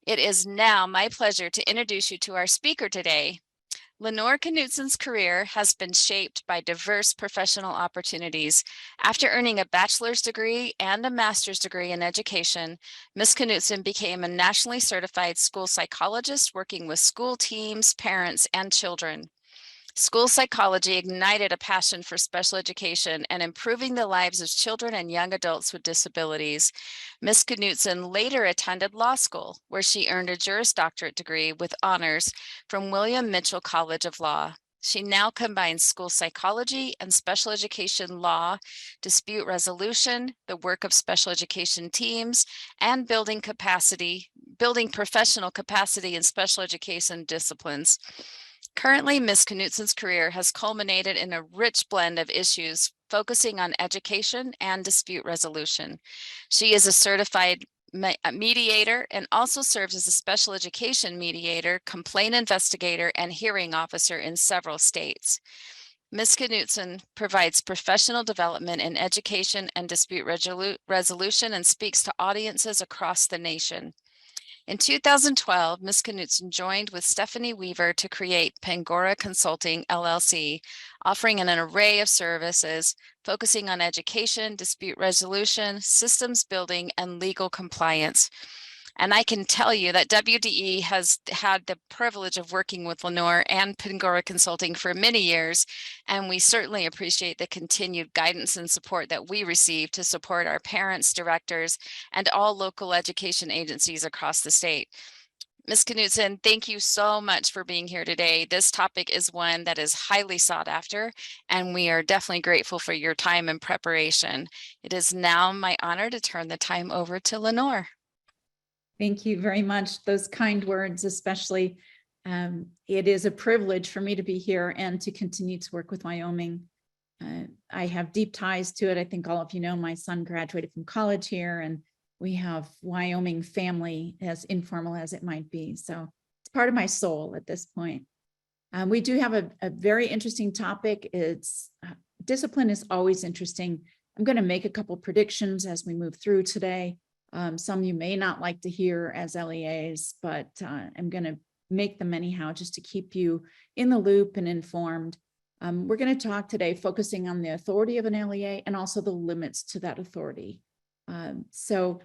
It is now my pleasure to introduce you to our speaker today. Lenore Knudtson's career has been shaped by diverse professional opportunities. After earning a bachelor's degree and a master's degree in education, Ms. Knudtson became a nationally certified school psychologist working with school teams, parents, and children. School psychology ignited a passion for special education and improving the lives of children and young adults with disabilities. Ms. Knudtson later attended law school, where she earned a Juris Doctorate degree with honors from William Mitchell College of Law. She now combines school psychology and special education law, dispute resolution, the work of special education teams, and building professional capacity in special education disciplines. Currently, Ms. Knudtson's career has culminated in a rich blend of issues focusing on education and dispute resolution. She is a certified mediator and also serves as a special education mediator, complaint investigator, and hearing officer in several states. Ms. Knudtson provides professional development in education and dispute resolution and speaks to audiences across the nation. In 2012, Ms. Knudtson joined with Stephanie Weaver to create Pangora Consulting, LLC, offering an array of services focusing on education, dispute resolution, systems building, and legal compliance. And I can tell you that WDE has had the privilege of working with Lenore and Pangora Consulting for many years, and we certainly appreciate the continued guidance and support that we receive to support our parents, directors, and all local education agencies across the state. Ms. Knudtson, thank you so much for being here today. This topic is one that is highly sought after, and we are definitely grateful for your time and preparation. It is now my honor to turn the time over to Lenore. Thank you very much. Those kind words, especially. It is a privilege for me to be here and to continue to work with Wyoming. I have deep ties to it. I think all of you know my son graduated from college here, and we have Wyoming family, as informal as it might be. So it's part of my soul at this point. We do have a very interesting topic. It's discipline is always interesting. I'm going to make a couple predictions as we move through today. Some you may not like to hear as LEAs, but I'm going to make them anyhow just to keep you in the loop and informed. We're going to talk today focusing on the authority of an LEA and also the limits to that authority. So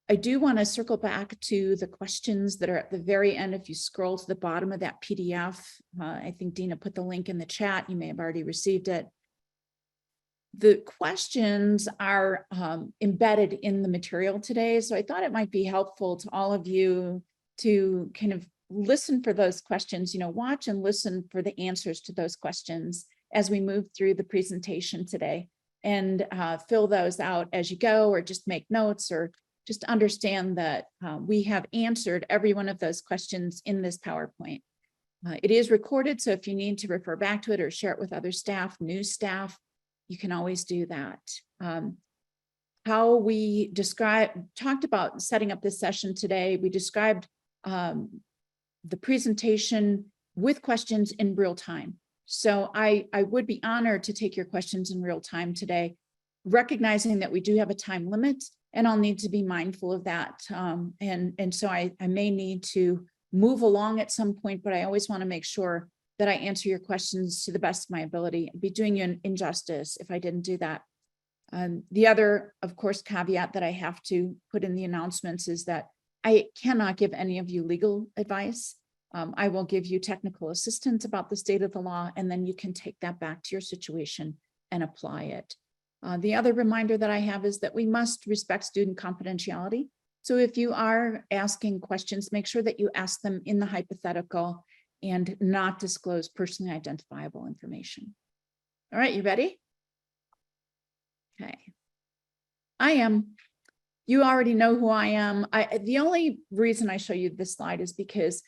I do want to circle back to the questions that are at the very end. If you scroll to the bottom of that PDF, I think Dina put the link in the chat. You may have already received it. The questions are embedded in the material today, so I thought it might be helpful to all of you to kind of listen for those questions, watch and listen for the answers to those questions as we move through the presentation today, and fill those out as you go, or just make notes, or just understand that we have answered every one of those questions in this PowerPoint. It is recorded, so if you need to refer back to it or share it with other staff, new staff, you can always do that. How we talked about setting up this session today, we described the presentation with questions in real time. So I would be honored to take your questions in real time today, recognizing that we do have a time limit, and I'll need to be mindful of that. And so I may need to move along at some point, but I always want to make sure that I answer your questions to the best of my ability. I'd be doing you an injustice if I didn't do that. The other, of course, caveat that I have to put in the announcements is that I cannot give any of you legal advice. I will give you technical assistance about the state of the law, and then you can take that back to your situation and apply it. The other reminder that I have is that we must respect student confidentiality. So if you are asking questions, make sure that you ask them in the hypothetical and not disclose personally identifiable information. All right, you ready? Okay. You already know who I am. The only reason I show you this slide is because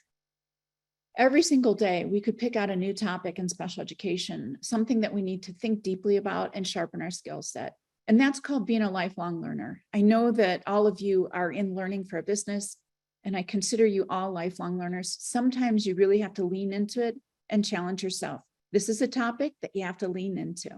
every single day we could pick out a new topic in special education, something that we need to think deeply about and sharpen our skill set. And that's called being a lifelong learner. I know that all of you are in learning for a business, and I consider you all lifelong learners. Sometimes you really have to lean into it and challenge yourself. This is a topic that you have to lean into.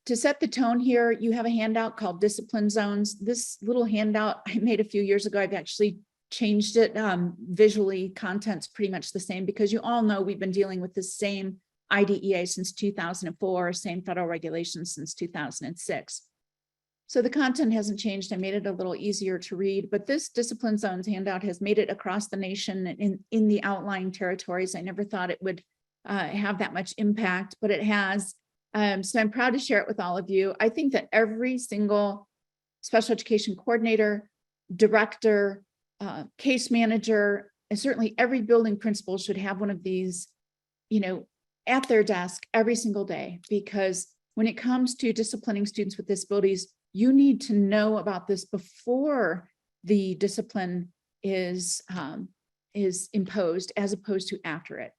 To set the tone here, you have a handout called Discipline Zones. This little handout I made a few years ago. I've actually changed it visually. Content's pretty much the same because you all know we've been dealing with the same IDEA since 2004, same federal regulations since 2006. So the content hasn't changed. I made it a little easier to read, but this Discipline Zones handout has made it across the nation in the outlying territories. I never thought it would have that much impact, but it has. So I'm proud to share it with all of you. I think that every single special education coordinator, director, case manager, and certainly every building principal should have one of these, at their desk every single day, because when it comes to disciplining students with disabilities, you need to know about this before the discipline is imposed, as opposed to after it.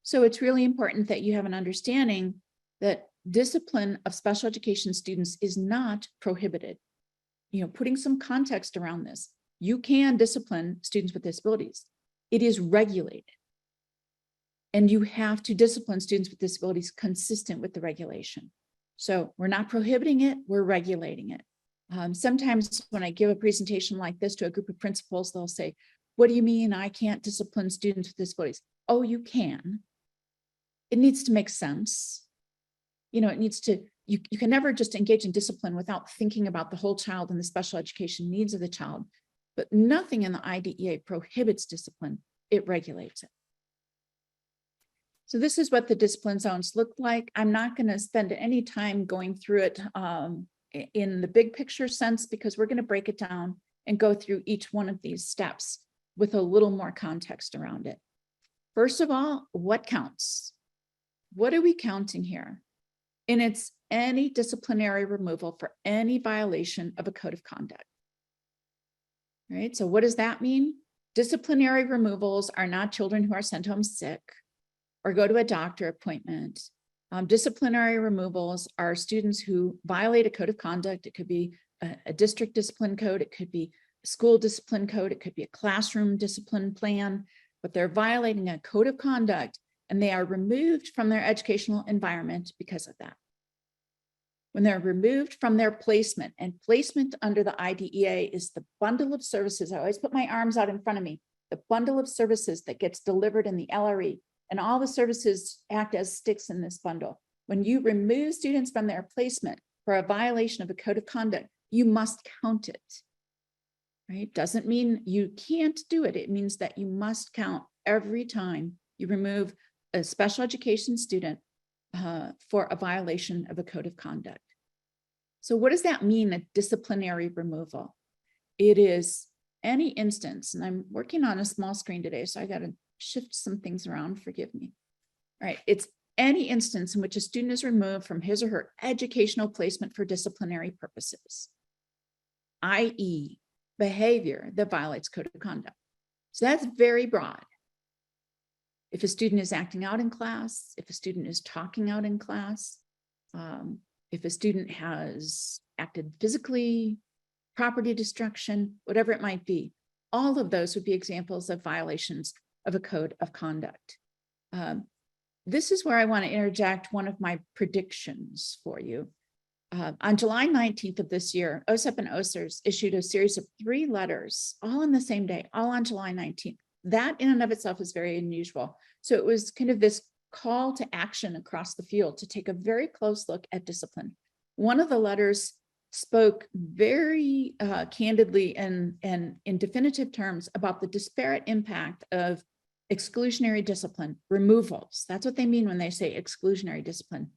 So it's really important that you have an understanding that discipline of special education students is not prohibited. Putting some context around this, you can discipline students with disabilities. It is regulated. And you have to discipline students with disabilities consistent with the regulation. So we're not prohibiting it, we're regulating it. Sometimes when I give a presentation like this to a group of principals, they'll say, what do you mean I can't discipline students with disabilities? Oh, you can. It needs to make sense. It needs to, you can never just engage in discipline without thinking about the whole child and the special education needs of the child. But nothing in the IDEA prohibits discipline, it regulates it. So this is what the discipline zones look like. I'm not going to spend any time going through it in the big picture sense, because we're going to break it down and go through each one of these steps with a little more context around it. First of all, what counts? What are we counting here? And it's any disciplinary removal for any violation of a code of conduct. All right, so what does that mean? Disciplinary removals are not children who are sent home sick or go to a doctor appointment. Disciplinary removals are students who violate a code of conduct. It could be a district discipline code. It could be a school discipline code. It could be a classroom discipline plan, but they're violating a code of conduct and they are removed from their educational environment because of that. When they're removed from their placement, and placement under the IDEA is the bundle of services. I always put my arms out in front of me, the bundle of services that gets delivered in the LRE. And all the services act as sticks in this bundle. When you remove students from their placement for a violation of a code of conduct, you must count it, right? Doesn't mean you can't do it. It means that you must count every time you remove a special education student for a violation of a code of conduct. So what does that mean, a disciplinary removal? It is any instance, and I'm working on a small screen today, so I got to shift some things around, forgive me. All right, it's any instance in which a student is removed from his or her educational placement for disciplinary purposes, i.e. behavior that violates code of conduct. So that's very broad. If a student is acting out in class, if a student is talking out in class, if a student has acted physically, property destruction, whatever it might be, all of those would be examples of violations of a code of conduct. This is where I want to interject one of my predictions for you. On July 19th of this year, OSEP and OSERS issued a series of 3 letters, all on the same day, all on July 19th. That in and of itself is very unusual. So it was kind of this call to action across the field to take a very close look at discipline. One of the letters spoke very candidly and in definitive terms about the disparate impact of exclusionary discipline removals. That's what they mean when they say exclusionary discipline,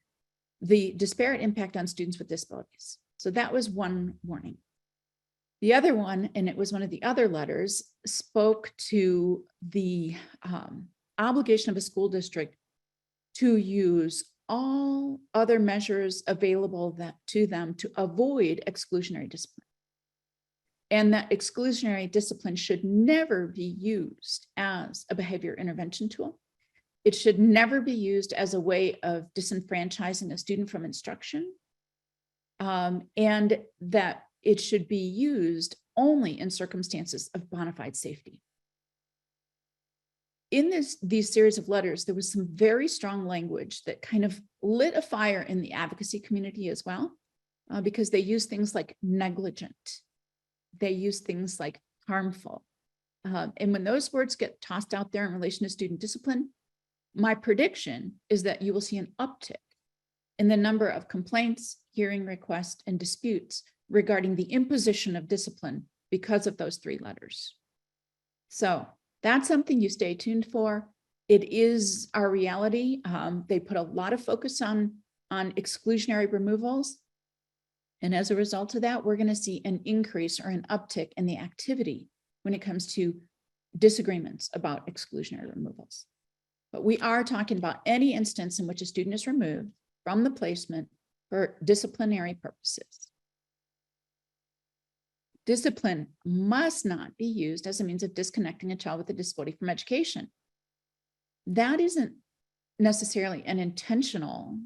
the disparate impact on students with disabilities. So that was one warning. The other one, and it was one of the other letters, spoke to the obligation of a school district to use all other measures available to them to avoid exclusionary discipline. And that exclusionary discipline should never be used as a behavior intervention tool. It should never be used as a way of disenfranchising a student from instruction. And that it should be used only in circumstances of bona fide safety. in these series of letters, there was some very strong language that kind of lit a fire in the advocacy community as well, because they use things like negligent. They use things like harmful. And when those words get tossed out there in relation to student discipline, my prediction is that you will see an uptick in the number of complaints, hearing requests, and disputes regarding the imposition of discipline because of those three letters. So that's something you stay tuned for. It is our reality. They put a lot of focus on exclusionary removals. And as a result of that, we're going to see an increase or an uptick in the activity when it comes to disagreements about exclusionary removals. But we are talking about any instance in which a student is removed from the placement for disciplinary purposes. Discipline must not be used as a means of disconnecting a child with a disability from education. That isn't necessarily an intentional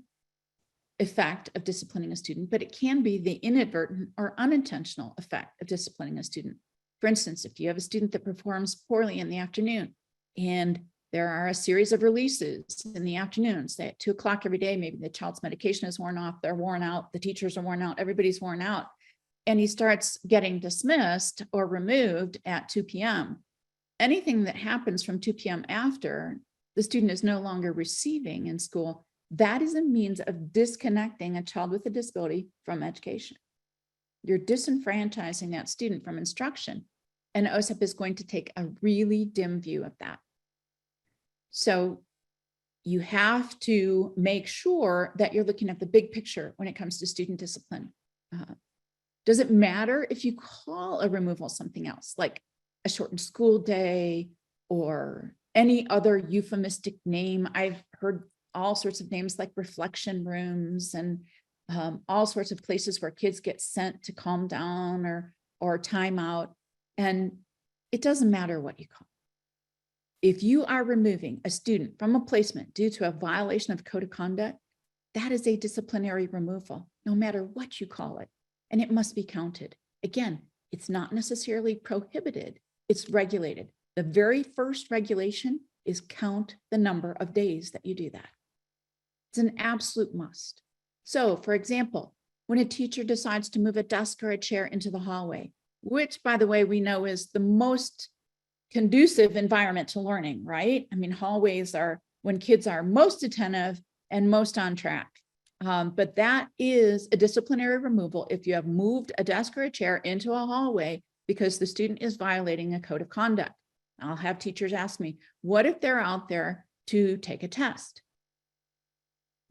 effect of disciplining a student, but it can be the inadvertent or unintentional effect of disciplining a student. For instance, if you have a student that performs poorly in the afternoon and there are a series of releases in the afternoon, say at 2 o'clock every day, maybe the child's medication is worn off, they're worn out, the teachers are worn out, everybody's worn out, and he starts getting dismissed or removed at 2 p.m. Anything that happens from 2 p.m. after the student is no longer receiving in school, that is a means of disconnecting a child with a disability from education. You're disenfranchising that student from instruction, and OSEP is going to take a really dim view of that. So you have to make sure that you're looking at the big picture when it comes to student discipline. Does it matter if you call a removal something else, like a shortened school day or any other euphemistic name? I've heard all sorts of names like reflection rooms and all sorts of places where kids get sent to calm down or time out. And it doesn't matter what you call it. If you are removing a student from a placement due to a violation of code of conduct, that is a disciplinary removal, no matter what you call it. And it must be counted. Again, it's not necessarily prohibited, it's regulated. The very first regulation is count the number of days that you do that. It's an absolute must. So, for example, when a teacher decides to move a desk or a chair into the hallway, which, by the way, we know is the most conducive environment to learning, right? I mean, hallways are when kids are most attentive and most on track. But that is a disciplinary removal if you have moved a desk or a chair into a hallway because the student is violating a code of conduct. I'll have teachers ask me, what if they're out there to take a test?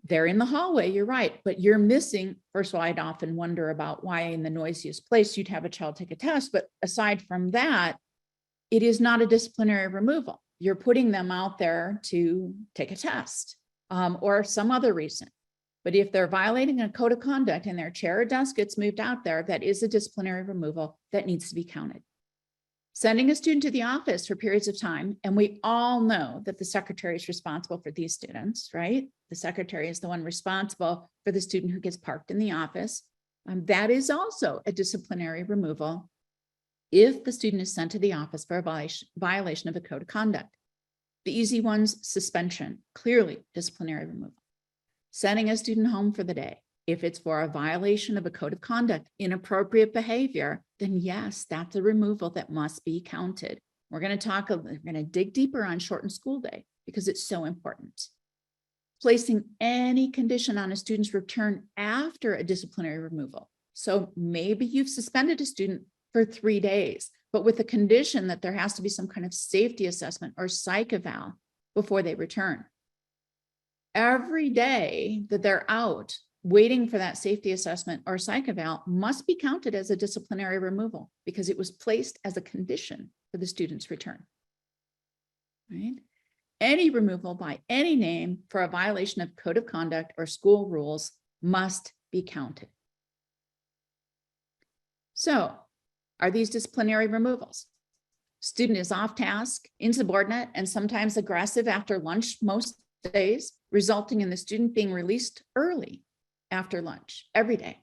They're in the hallway, you're right, but you're missing. First of all, I'd often wonder about why in the noisiest place you'd have a child take a test. But aside from that, it is not a disciplinary removal. You're putting them out there to take a test or some other reason. But if they're violating a code of conduct and their chair or desk gets moved out there, that is a disciplinary removal that needs to be counted. Sending a student to the office for periods of time, and we all know that the secretary is responsible for these students, right? The secretary is the one responsible for the student who gets parked in the office. That is also a disciplinary removal if the student is sent to the office for a violation of a code of conduct. The easy ones, suspension, clearly disciplinary removal. Sending a student home for the day, if it's for a violation of a code of conduct, inappropriate behavior, then yes, that's a removal that must be counted. We're going to dig deeper on shortened school day because it's so important. Placing any condition on a student's return after a disciplinary removal. So maybe you've suspended a student for 3 days, but with the condition that there has to be some kind of safety assessment or psych eval before they return. Every day that they're out waiting for that safety assessment or psych eval must be counted as a disciplinary removal because it was placed as a condition for the student's return. Right? Any removal by any name for a violation of code of conduct or school rules must be counted. So, are these disciplinary removals? Student is off task, insubordinate, and sometimes aggressive after lunch most days, resulting in the student being released early after lunch every day.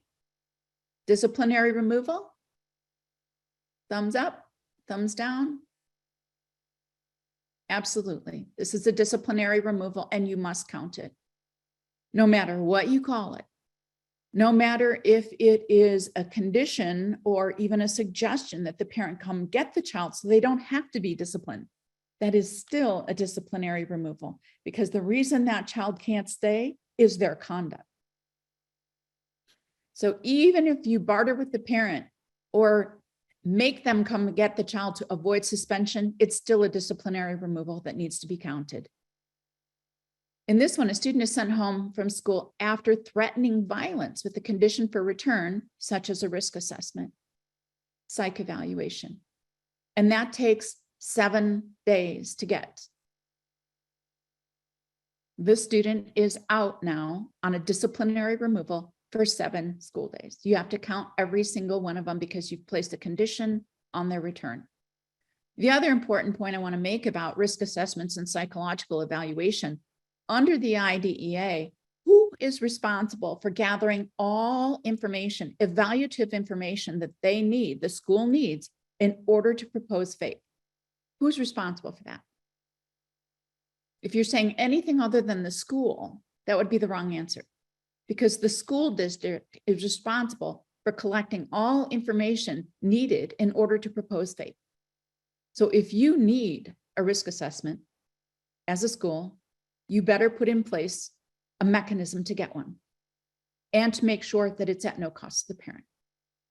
Disciplinary removal, thumbs up, thumbs down. Absolutely. This is a disciplinary removal and you must count it. No matter what you call it. No matter if it is a condition or even a suggestion that the parent come get the child so they don't have to be disciplined. That is still a disciplinary removal because the reason that child can't stay is their conduct. So even if you barter with the parent or make them come get the child to avoid suspension, it's still a disciplinary removal that needs to be counted. In this one, a student is sent home from school after threatening violence with a condition for return, such as a risk assessment, psych evaluation. And that takes 7 days to get. This student is out now on a disciplinary removal for 7 school days. You have to count every single one of them because you've placed a condition on their return. The other important point I want to make about risk assessments and psychological evaluation, under the IDEA, who is responsible for gathering all information, evaluative information that they need, the school needs, in order to propose FAPE? Who's responsible for that? If you're saying anything other than the school, that would be the wrong answer, because the school district is responsible for collecting all information needed in order to propose FAPE. So if you need a risk assessment as a school, you better put in place a mechanism to get one and to make sure that it's at no cost to the parent.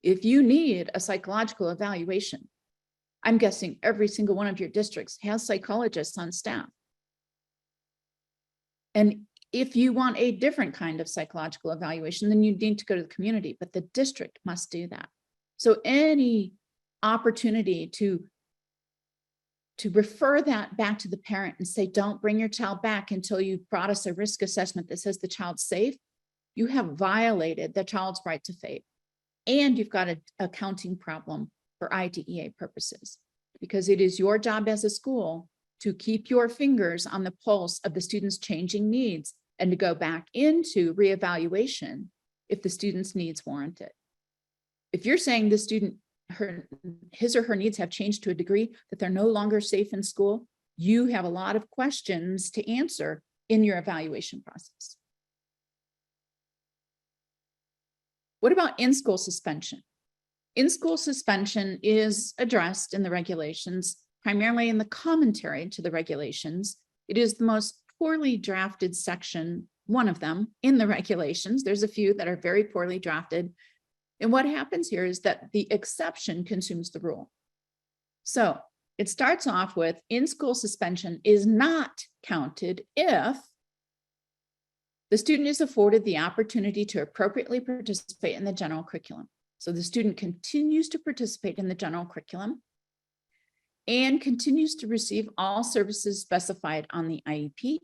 If you need a psychological evaluation, I'm guessing every single one of your districts has psychologists on staff. And if you want a different kind of psychological evaluation, then you need to go to the community, but the district must do that. So any opportunity to refer that back to the parent and say, don't bring your child back until you've brought us a risk assessment that says the child's safe, you have violated the child's right to FAPE. And you've got an accounting problem for IDEA purposes, because it is your job as a school to keep your fingers on the pulse of the student's changing needs and to go back into reevaluation if the student's needs warrant it. If you're saying the student, his or her needs have changed to a degree that they're no longer safe in school, you have a lot of questions to answer in your evaluation process. What about in-school suspension? In-school suspension is addressed in the regulations, primarily in the commentary to the regulations. It is the most poorly drafted section, one of them, in the regulations. There's a few that are very poorly drafted. And what happens here is that the exception consumes the rule. So it starts off with in-school suspension is not counted if the student is afforded the opportunity to appropriately participate in the general curriculum. So the student continues to participate in the general curriculum and continues to receive all services specified on the IEP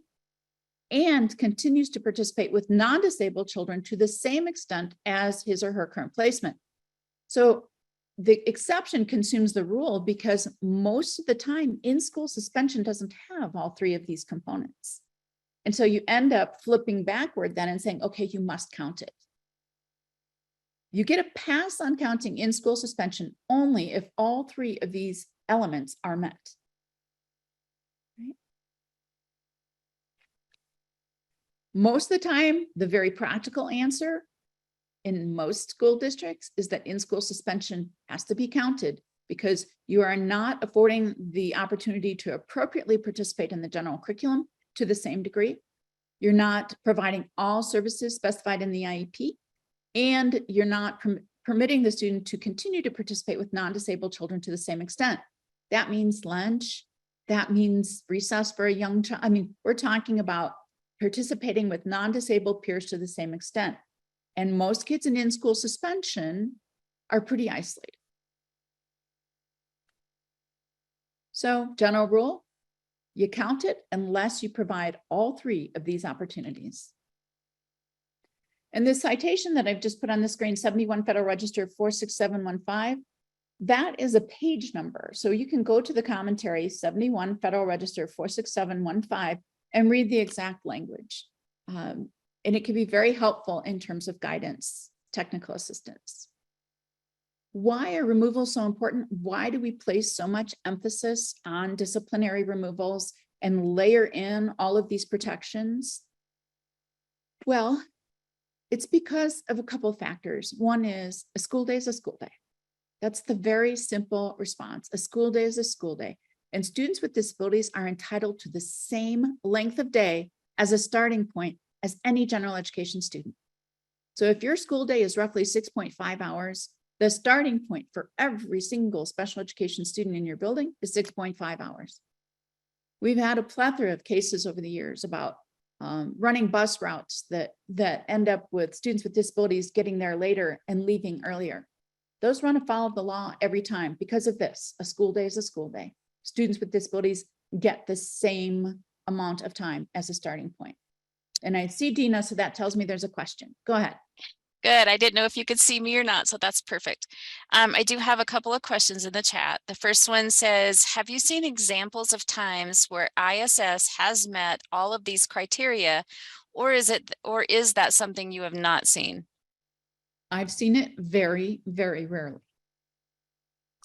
and continues to participate with non-disabled children to the same extent as his or her current placement. So the exception consumes the rule because most of the time in-school suspension doesn't have all 3 of these components. And so you end up flipping backward then and saying, okay, you must count it. You get a pass on counting in-school suspension only if all 3 of these elements are met. Right? Most of the time, the very practical answer in most school districts is that in-school suspension has to be counted because you are not affording the opportunity to appropriately participate in the general curriculum to the same degree. You're not providing all services specified in the IEP, and you're not permitting the student to continue to participate with non-disabled children to the same extent. That means lunch, that means recess for a young child. I mean, we're talking about participating with non-disabled peers to the same extent. And most kids in-school suspension are pretty isolated. So general rule, you count it unless you provide all 3 of these opportunities. And this citation that I've just put on the screen, 71 Federal Register 46715, that is a page number. So you can go to the commentary, 71 Federal Register 46715, and read the exact language. And it can be very helpful in terms of guidance, technical assistance. Why are removals so important? Why do we place so much emphasis on disciplinary removals and layer in all of these protections? Well, it's because of a couple of factors. One is a school day is a school day. That's the very simple response. A school day is a school day. And students with disabilities are entitled to the same length of day as a starting point as any general education student. So if your school day is roughly 6.5 hours, the starting point for every single special education student in your building is 6.5 hours. We've had a plethora of cases over the years about running bus routes that end up with students with disabilities getting there later and leaving earlier. Those run afoul of the law every time because of this. A school day is a school day. Students with disabilities get the same amount of time as a starting point. And I see Dina, so that tells me there's a question. Go ahead. Good. I didn't know if you could see me or not, so that's perfect. I do have a couple of questions in the chat. The first one says, have you seen examples of times where ISS has met all of these criteria, or is that something you have not seen? I've seen it very, very rarely.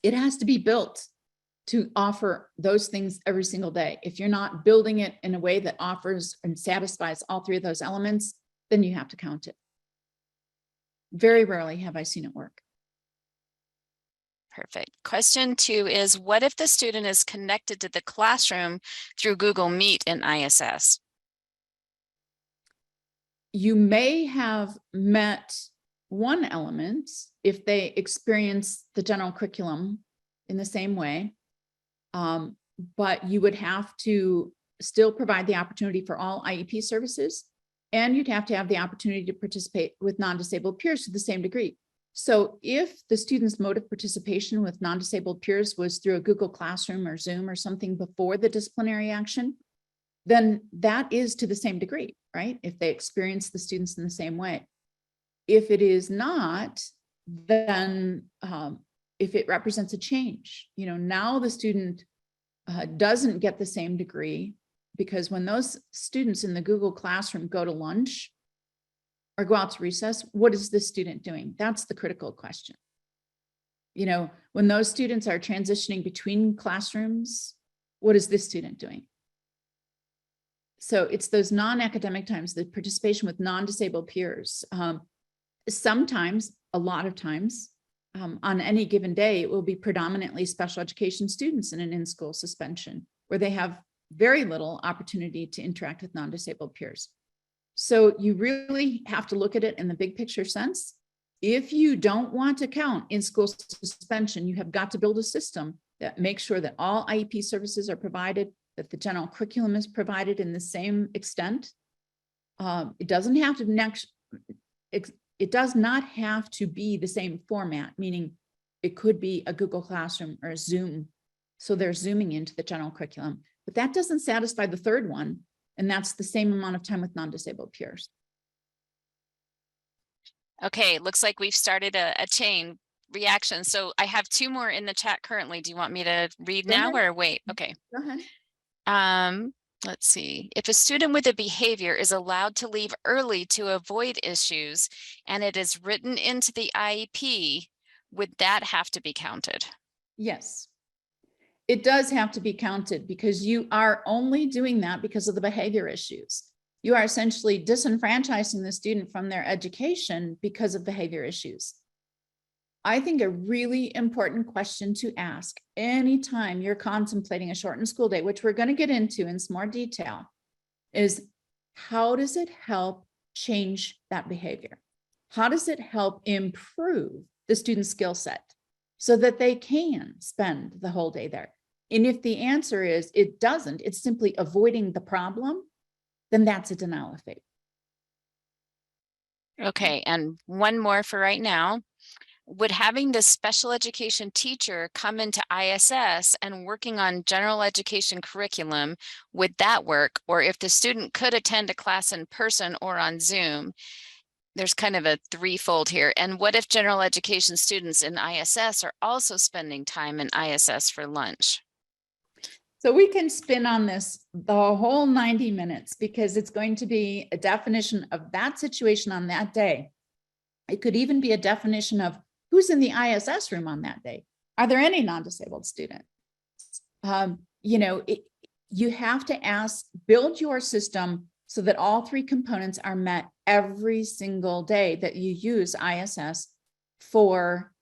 It has to be built to offer those things every single day. If you're not building it in a way that offers and satisfies all three of those elements, then you have to count it. Very rarely have I seen it work. Perfect. Question 2 is, what if the student is connected to the classroom through Google Meet in ISS? You may have met one element if they experience the general curriculum in the same way, but you would have to still provide the opportunity for all IEP services, and you'd have to have the opportunity to participate with non-disabled peers to the same degree. So if the student's mode of participation with non-disabled peers was through a Google Classroom or Zoom or something before the disciplinary action, then that is to the same degree, right? If they experience the students in the same way. If it is not, then if it represents a change, now the student doesn't get the same degree, because when those students in the Google Classroom go to lunch or go out to recess, what is this student doing? That's the critical question. When those students are transitioning between classrooms, what is this student doing? So it's those non-academic times, the participation with non-disabled peers. Sometimes, a lot of times, on any given day, it will be predominantly special education students in an in-school suspension where they have very little opportunity to interact with non-disabled peers. So you really have to look at it in the big picture sense. If you don't want to count in-school suspension, you have got to build a system that makes sure that all IEP services are provided, that the general curriculum is provided in the same extent. It doesn't have to it does not have to be the same format, meaning it could be a Google Classroom or a Zoom. So they're zooming into the general curriculum, but that doesn't satisfy the third one. And that's the same amount of time with non-disabled peers. Okay, looks like we've started a chain reaction. So I have 2 more in the chat currently. Do you want me to read now or wait? Okay. Go ahead. Let's see. If a student with a behavior is allowed to leave early to avoid issues and it is written into the IEP, would that have to be counted? Yes, it does have to be counted, because you are only doing that because of the behavior issues. You are essentially disenfranchising the student from their education because of behavior issues. I think a really important question to ask anytime you're contemplating a shortened school day, which we're going to get into in some more detail, is how does it help change that behavior? How does it help improve the student's skill set so that they can spend the whole day there? And if the answer is it doesn't, it's simply avoiding the problem, then that's a denial of faith. Okay, and one more for right now. Would having the special education teacher come into ISS and working on general education curriculum, would that work? Or if the student could attend a class in person or on Zoom, there's kind of a threefold here. And what if general education students in ISS are also spending time in ISS for lunch? So we can spin on this the whole 90 minutes, because it's going to be a definition of that situation on that day. It could even be a definition of who's in the ISS room on that day. Are there any non-disabled students? you have to build your system so that all three components are met every single day that you use ISS for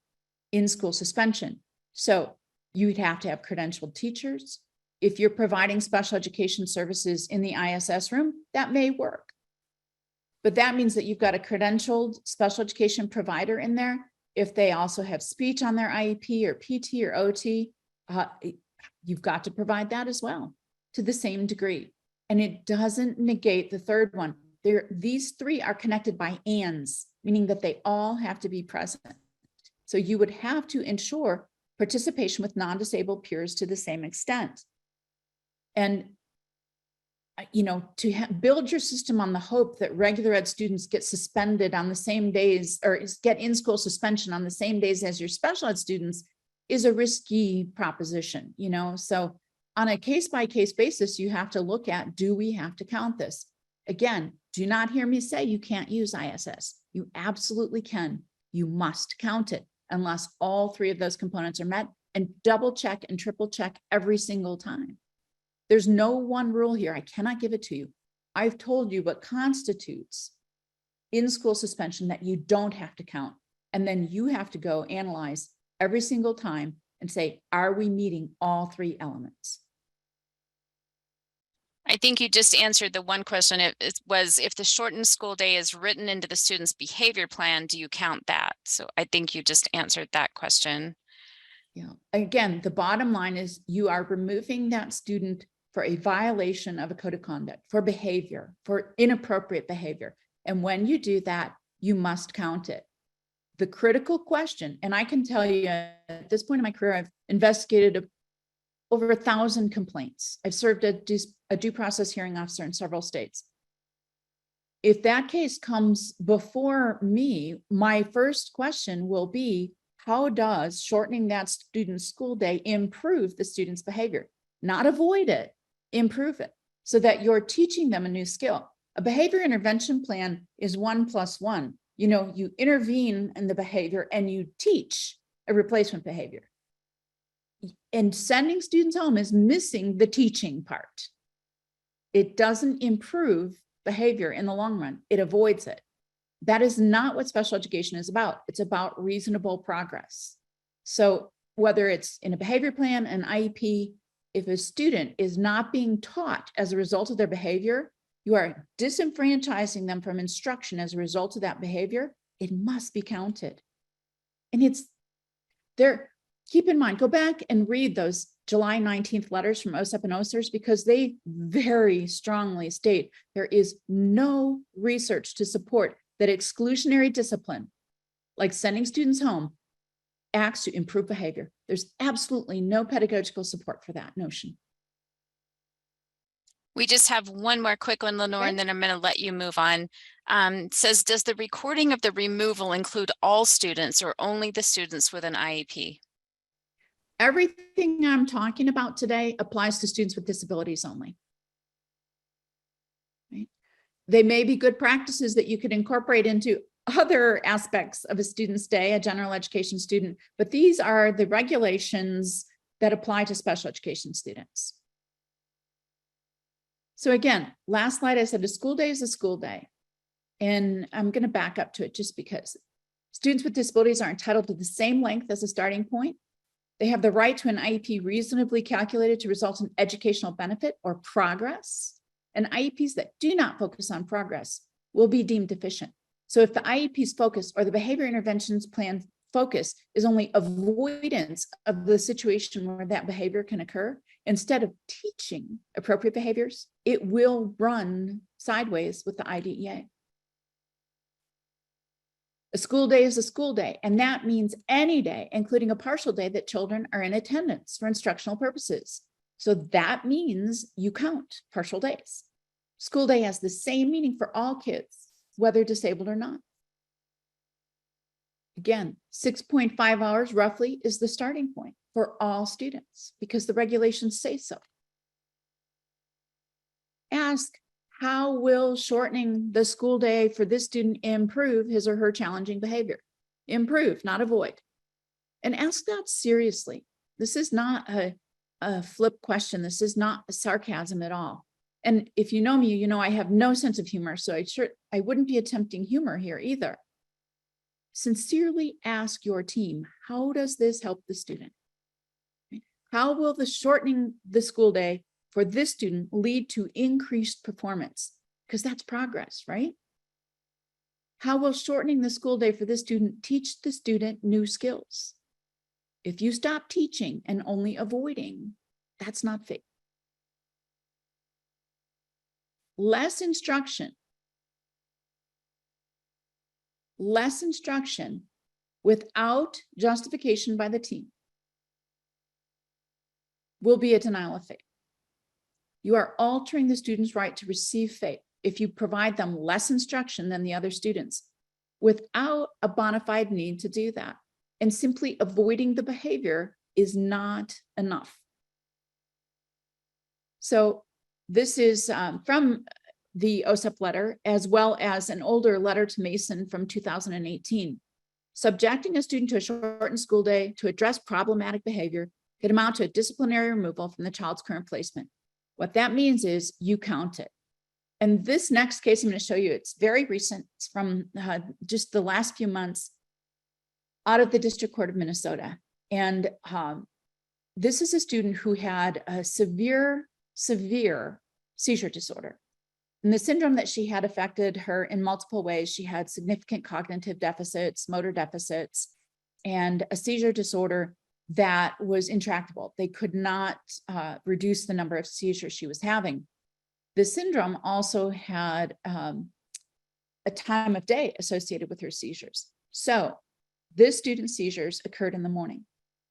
in-school suspension. So you'd have to have credentialed teachers. If you're providing special education services in the ISS room, that may work. But that means that you've got a credentialed special education provider in there. If they also have speech on their IEP or PT or OT, you've got to provide that as well to the same degree. And it doesn't negate the third one. These three are connected by ands, meaning that they all have to be present. So you would have to ensure participation with non-disabled peers to the same extent. And, to build your system on the hope that regular ed students get suspended on the same days or get in-school suspension on the same days as your special ed students is a risky proposition, So on a case-by-case basis, you have to look at, do we have to count this? Again, do not hear me say you can't use ISS. You absolutely can. You must count it unless all three of those components are met, and double check and triple check every single time. There's no one rule here. I cannot give it to you. I've told you what constitutes in-school suspension that you don't have to count. And then you have to go analyze every single time and say, are we meeting all three elements? I think you just answered the one question. It was, if the shortened school day is written into the student's behavior plan, do you count that? So I think you just answered that question. Yeah. Again, the bottom line is you are removing that student for a violation of a code of conduct, for behavior, for inappropriate behavior. And when you do that, you must count it. The critical question, and I can tell you at this point in my career, I've investigated over 1,000 complaints. I've served as a due process hearing officer in several states. If that case comes before me, my first question will be, how does shortening that student's school day improve the student's behavior? Not avoid it, improve it, so that you're teaching them a new skill. A behavior intervention plan is 1 + 1. You intervene in the behavior and you teach a replacement behavior. And sending students home is missing the teaching part. It doesn't improve behavior in the long run. It avoids it. That is not what special education is about. It's about reasonable progress. So whether it's in a behavior plan, an IEP, if a student is not being taught as a result of their behavior, you are disenfranchising them from instruction as a result of that behavior, it must be counted. And it's there. Keep in mind, go back and read those July 19th letters from OSEP and OSERS, because they very strongly state there is no research to support that exclusionary discipline, like sending students home, acts to improve behavior. There's absolutely no pedagogical support for that notion. We just have one more quick one, Lenore, Okay. and then I'm going to let you move on. Says, does the recording of the removal include all students or only the students with an IEP? Everything I'm talking about today applies to students with disabilities only. Right? They may be good practices that you could incorporate into other aspects of a student's day, a general education student, but these are the regulations that apply to special education students. So again, last slide, I said a school day is a school day. And I'm going to back up to it just because students with disabilities are entitled to the same length as a starting point. They have the right to an IEP reasonably calculated to result in educational benefit or progress. And IEPs that do not focus on progress will be deemed deficient. So if the IEP's focus or the behavior interventions plan focus is only avoidance of the situation where that behavior can occur, instead of teaching appropriate behaviors, it will run sideways with the IDEA. A school day is a school day, and that means any day, including a partial day that children are in attendance for instructional purposes. So that means you count partial days. School day has the same meaning for all kids, whether disabled or not. Again, 6.5 hours roughly is the starting point for all students because the regulations say so. Ask, how will shortening the school day for this student improve his or her challenging behavior? Improve, not avoid. And ask that seriously. This is not a a flip question. This is not sarcasm at all. And if you know me, you know I have no sense of humor, so I wouldn't be attempting humor here either. Sincerely ask your team, how does this help the student? How will the shortening the school day for this student lead to increased performance? Because that's progress, right? How will shortening the school day for this student teach the student new skills? If you stop teaching and only avoiding, that's not fair. Less instruction without justification by the team will be a denial of faith. You are altering the student's right to receive faith if you provide them less instruction than the other students without a bona fide need to do that. And simply avoiding the behavior is not enough. So this is from the OSEP letter, as well as an older letter to Mason from 2018. Subjecting a student to a shortened school day to address problematic behavior could amount to a disciplinary removal from the child's current placement. What that means is you count it. And this next case I'm going to show you, it's very recent. It's from just the last few months out of the District Court of Minnesota. And this is a student who had a severe seizure disorder. And the syndrome that she had affected her in multiple ways. She had significant cognitive deficits, motor deficits, and a seizure disorder that was intractable. They could not reduce the number of seizures she was having. The syndrome also had a time of day associated with her seizures. So this student's seizures occurred in the morning.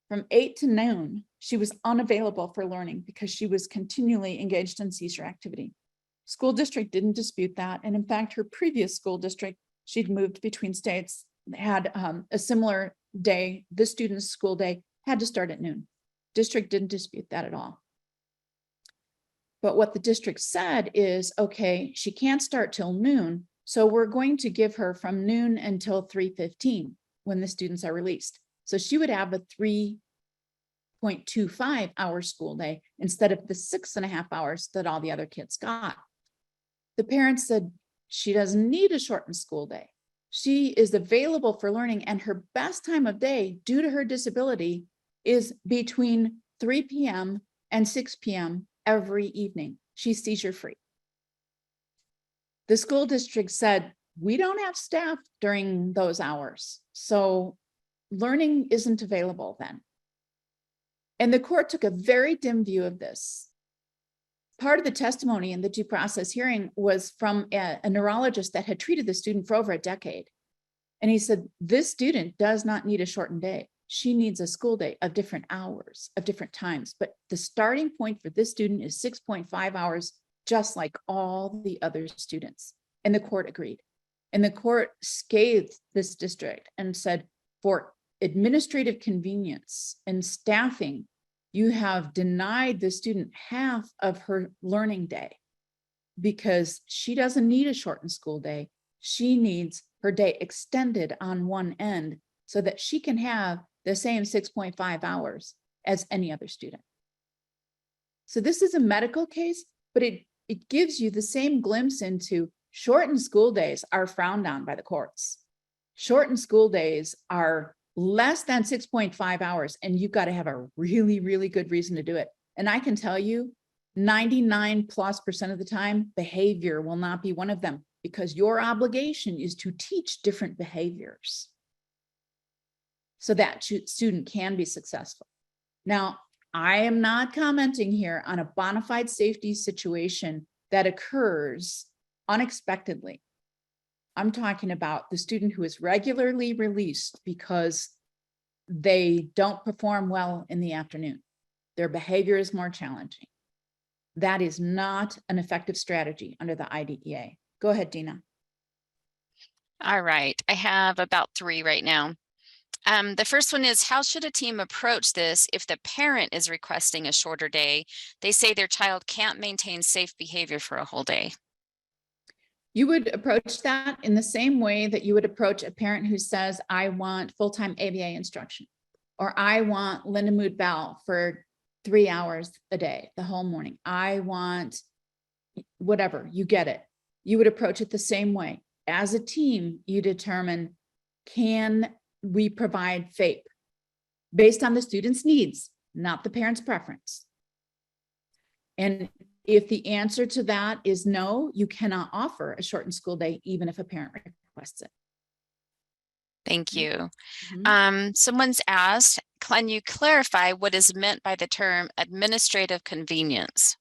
From 8 to noon, she was unavailable for learning because she was continually engaged in seizure activity. School district didn't dispute that. And in fact, her previous school district, she'd moved between states, had a similar day. This student's school day had to start at noon. District didn't dispute that at all. But what the district said is, okay, she can't start till noon, so we're going to give her from noon until 3:15 when the students are released. So she would have a 3.25 hour school day instead of the 6.5 hours that all the other kids got. The parents said she doesn't need a shortened school day. She is available for learning, and her best time of day due to her disability is between 3 p.m. and 6 p.m. every evening. She's seizure free. The school district said, we don't have staff during those hours, so learning isn't available then. And the court took a very dim view of this. Part of the testimony in the due process hearing was from a neurologist that had treated the student for over a decade. And he said, this student does not need a shortened day. She needs a school day of different hours, of different times. But the starting point for this student is 6.5 hours, just like all the other students. And the court agreed. And the court scathed this district and said, for administrative convenience and staffing, you have denied the student half of her learning day because she doesn't need a shortened school day. She needs her day extended on one end so that she can have the same 6.5 hours as any other student. So this is a medical case, but it gives you the same glimpse into shortened school days are frowned on by the courts. Shortened school days are less than 6.5 hours, and you've got to have a really, really good reason to do it. And I can tell you 99+% of the time, behavior will not be one of them because your obligation is to teach different behaviors so that student can be successful. Now, I am not commenting here on a bona fide safety situation that occurs unexpectedly. I'm talking about the student who is regularly released because they don't perform well in the afternoon. Their behavior is more challenging. That is not an effective strategy under the IDEA. Go ahead, Dina. All right, I have about 3 right now. The first one is, how should a team approach this if the parent is requesting a shorter day? They say their child can't maintain safe behavior for a whole day. You would approach that in the same way that you would approach a parent who says, I want full-time ABA instruction, or I want Linda Mood Bell for 3 hours a day, the whole morning. I want whatever, you get it. You would approach it the same way. As a team, you determine, can we provide FAPE based on the student's needs, not the parent's preference? And if the answer to that is no, you cannot offer a shortened school day, even if a parent requests it. Thank you. Mhm. Someone's asked, can you clarify what is meant by the term administrative convenience?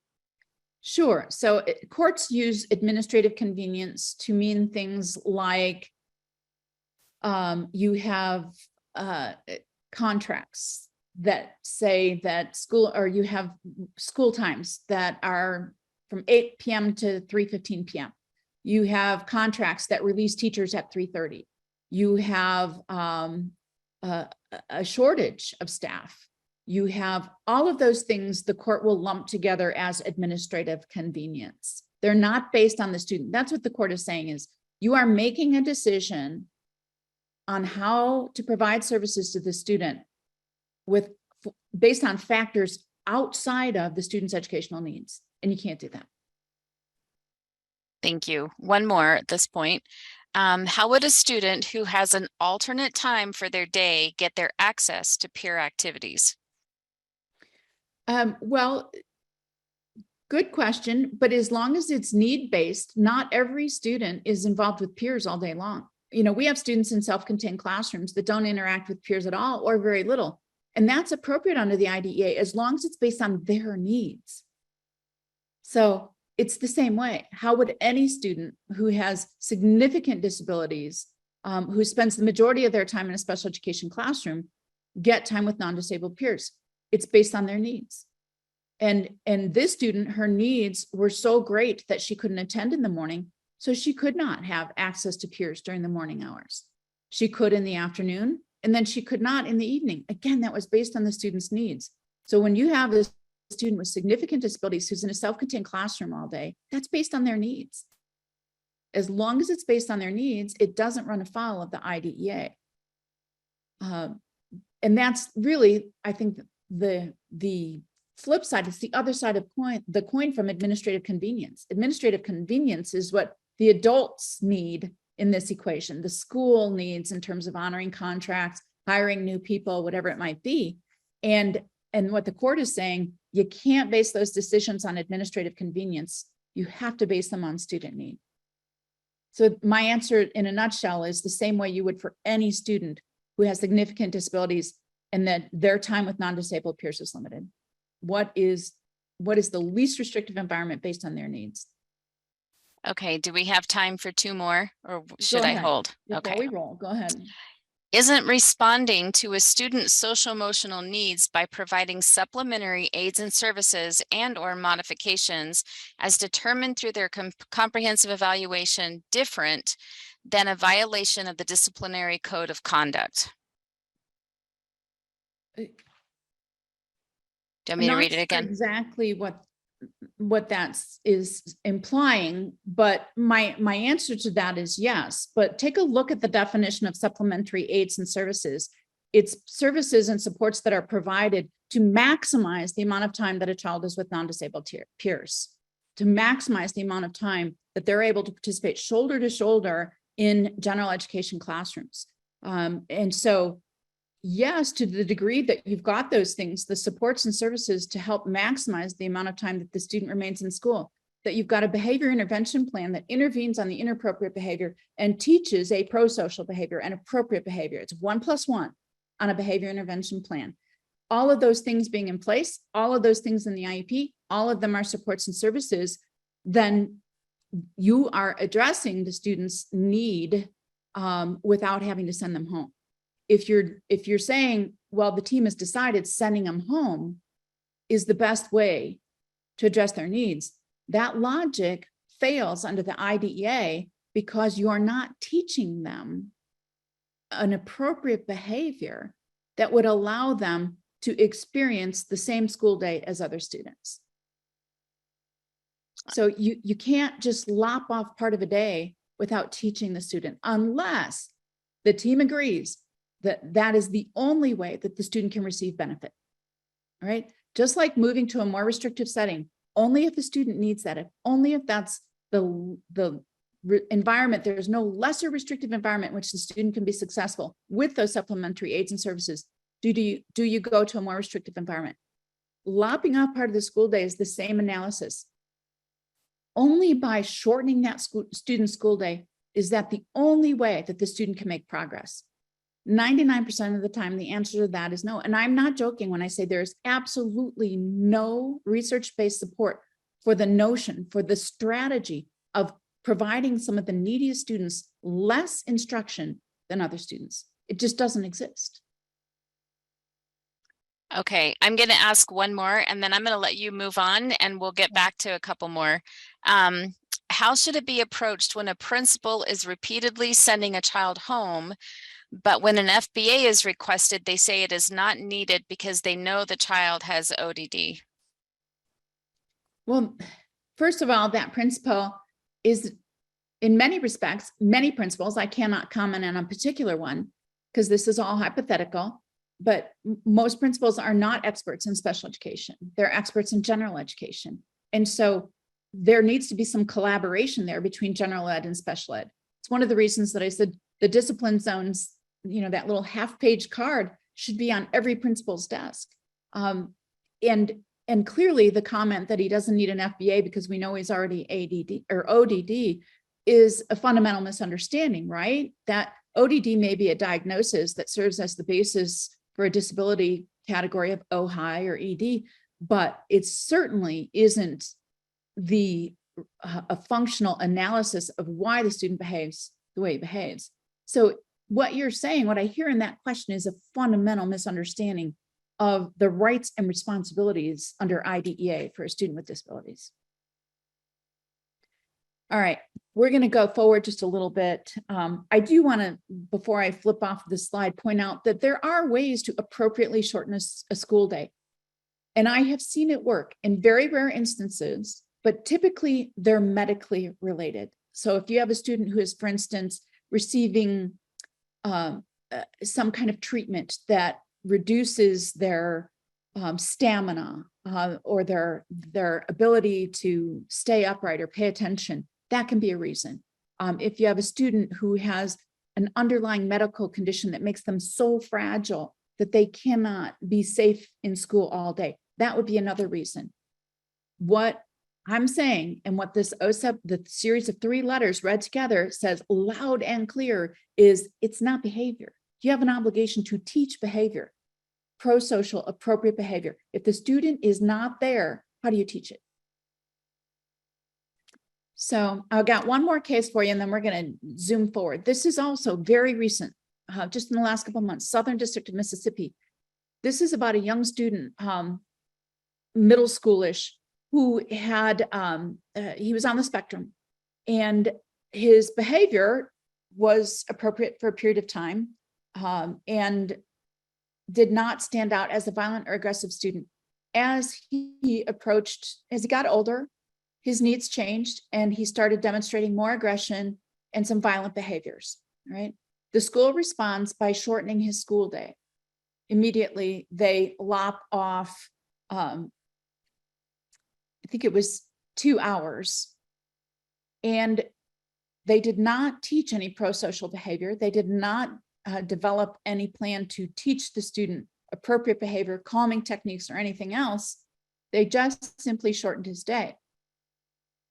Sure. So courts use administrative convenience to mean things like you have contracts that say that school, or you have school times that are from 8 p.m. to 3:15 p.m. You have contracts that release teachers at 3:30. You have a shortage of staff. You have all of those things the court will lump together as administrative convenience. They're not based on the student. That's what the court is saying, is you are making a decision on how to provide services to the student based on factors outside of the student's educational needs, and you can't do that. Thank you. One more at this point. How would a student who has an alternate time for their day get their access to peer activities? Well, good question, but as long as it's need-based, not every student is involved with peers all day long. We have students in self-contained classrooms that don't interact with peers at all or very little. And that's appropriate under the IDEA as long as it's based on their needs. So it's the same way. How would any student who has significant disabilities, who spends the majority of their time in a special education classroom, get time with non-disabled peers? It's based on their needs. And this student, her needs were so great that she couldn't attend in the morning. So she could not have access to peers during the morning hours. She could in the afternoon, and then she could not in the evening. Again, that was based on the student's needs. So when you have a student with significant disabilities who's in a self-contained classroom all day, that's based on their needs. As long as it's based on their needs, it doesn't run afoul of the IDEA. And that's really, I think, the flip side. It's the other side of the coin from administrative convenience. Administrative convenience is what the adults need in this equation. The school needs in terms of honoring contracts, hiring new people, whatever it might be. And what the court is saying, you can't base those decisions on administrative convenience. You have to base them on student need. So my answer in a nutshell is the same way you would for any student who has significant disabilities and that their time with non-disabled peers is limited. What is the least restrictive environment based on their needs? Okay, do we have time for two more, or should I hold? Before we roll, go ahead. Isn't responding to a student's social emotional needs by providing supplementary aids and services and/or modifications as determined through their comprehensive evaluation different than a violation of the disciplinary code of conduct? Do you want me to read it again? Exactly what that is implying, but my answer to that is yes. But take a look at the definition of supplementary aids and services. It's services and supports that are provided to maximize the amount of time that a child is with non-disabled peers, to maximize the amount of time that they're able to participate shoulder to shoulder in general education classrooms. And so yes, to the degree that you've got those things, the supports and services to help maximize the amount of time that the student remains in school, that you've got a behavior intervention plan that intervenes on the inappropriate behavior and teaches a pro-social behavior and appropriate behavior. It's 1+1 on a behavior intervention plan. All of those things being in place, all of those things in the IEP, all of them are supports and services, then you are addressing the student's need without having to send them home. If you're saying, well, the team has decided sending them home is the best way to address their needs, that logic fails under the IDEA because you are not teaching them an appropriate behavior that would allow them to experience the same school day as other students. So you can't just lop off part of a day without teaching the student unless the team agrees that is the only way that the student can receive benefit. All right. just like moving to a more restrictive setting, only if the student needs that, if only if that's the environment, there's no lesser restrictive environment in which the student can be successful with those supplementary aids and services. Do you go to a more restrictive environment? Lopping off part of the school day is the same analysis. Only by shortening that student school day is that the only way that the student can make progress. 99% of the time, the answer to that is no. And I'm not joking when I say there's absolutely no research-based support for the notion, for the strategy of providing some of the neediest students less instruction than other students. It just doesn't exist. Okay, I'm going to ask one more and then I'm going to let you move on and we'll get back to a couple more. How should it be approached when a principal is repeatedly sending a child home, but when an FBA is requested, they say it is not needed because they know the child has ODD? Well, first of all, that principal is, in many respects, many principals, I cannot comment on a particular one because this is all hypothetical, but most principals are not experts in special education. They're experts in general education. And so there needs to be some collaboration there between general ed and special ed. It's one of the reasons that I said the discipline zones, you know, that little half-page card should be on every principal's desk. And clearly the comment that he doesn't need an FBA because we know he's already ADD or ODD is a fundamental misunderstanding, right? That ODD may be a diagnosis that serves as the basis for a disability category of OHI or ED, but it certainly isn't a functional analysis of why the student behaves the way he behaves. So what you're saying, what I hear in that question is a fundamental misunderstanding of the rights and responsibilities under IDEA for a student with disabilities. All right, we're going to go forward just a little bit. I do want to, before I flip off this slide, point out that there are ways to appropriately shorten a school day. And I have seen it work in very rare instances, but typically they're medically related. So if you have a student who is, for instance, receiving some kind of treatment that reduces their stamina or their ability to stay upright or pay attention, that can be a reason. If you have a student who has an underlying medical condition that makes them so fragile that they cannot be safe in school all day, that would be another reason. What I'm saying, and what this OSEP, the series of 3 letters read together, says loud and clear is it's not behavior. You have an obligation to teach behavior, pro-social, appropriate behavior. If the student is not there, how do you teach it? So I've got one more case for you, and then we're going to zoom forward. This is also very recent, just in the last couple of months, Southern District of Mississippi. This is about a young student, middle schoolish, who had, he was on the spectrum, and his behavior was appropriate for a period of time, and did not stand out as a violent or aggressive student. As he got older, his needs changed and he started demonstrating more aggression and some violent behaviors, right? The school responds by shortening his school day. Immediately, they lop off, I think it was 2 hours. And they did not teach any pro-social behavior. They did not develop any plan to teach the student appropriate behavior, calming techniques, or anything else. They just simply shortened his day.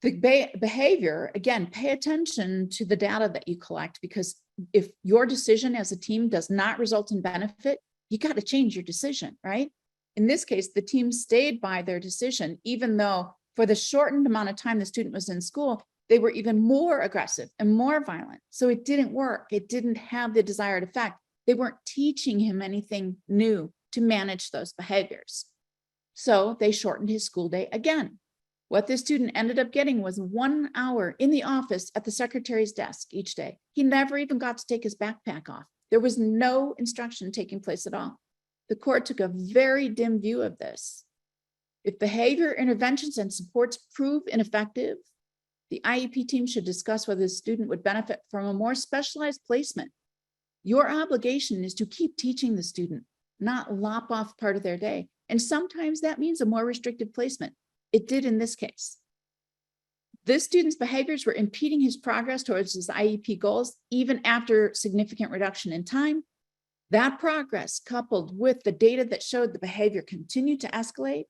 The behavior, again, pay attention to the data that you collect, because if your decision as a team does not result in benefit, you got to change your decision, right? In this case, the team stayed by their decision, even though for the shortened amount of time the student was in school, they were even more aggressive and more violent. So it didn't work. It didn't have the desired effect. They weren't teaching him anything new to manage those behaviors. So they shortened his school day again. What the student ended up getting was 1 hour in the office at the secretary's desk each day. He never even got to take his backpack off. There was no instruction taking place at all. The court took a very dim view of this. If behavior interventions and supports prove ineffective, the IEP team should discuss whether the student would benefit from a more specialized placement. Your obligation is to keep teaching the student, not lop off part of their day. And sometimes that means a more restrictive placement. It did in this case. This student's behaviors were impeding his progress towards his IEP goals, even after significant reduction in time. That progress, coupled with the data that showed the behavior continued to escalate,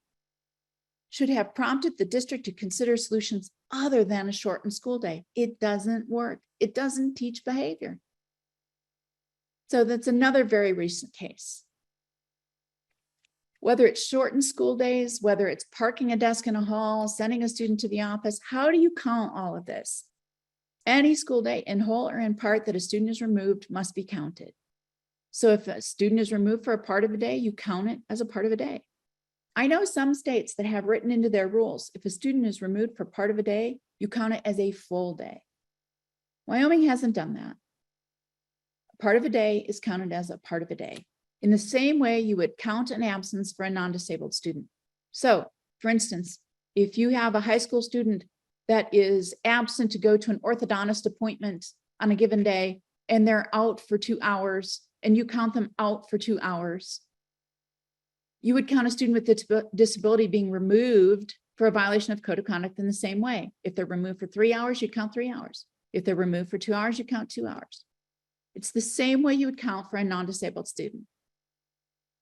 should have prompted the district to consider solutions other than a shortened school day. It doesn't work. It doesn't teach behavior. So that's another very recent case. Whether it's shortened school days, whether it's parking a desk in a hall, sending a student to the office, how do you count all of this? Any school day, in whole or in part, that a student is removed must be counted. So if a student is removed for a part of a day, you count it as a part of a day. I know some states that have written into their rules, if a student is removed for part of a day, you count it as a full day. Wyoming hasn't done that. A part of a day is counted as a part of a day, in the same way you would count an absence for a non-disabled student. So, for instance, if you have a high school student that is absent to go to an orthodontist appointment on a given day, and they're out for 2 hours, and you count them out for 2 hours, you would count a student with disability being removed for a violation of code of conduct in the same way. If they're removed for 3 hours, you count 3 hours. If they're removed for 2 hours, you count 2 hours. It's the same way you would count for a non-disabled student.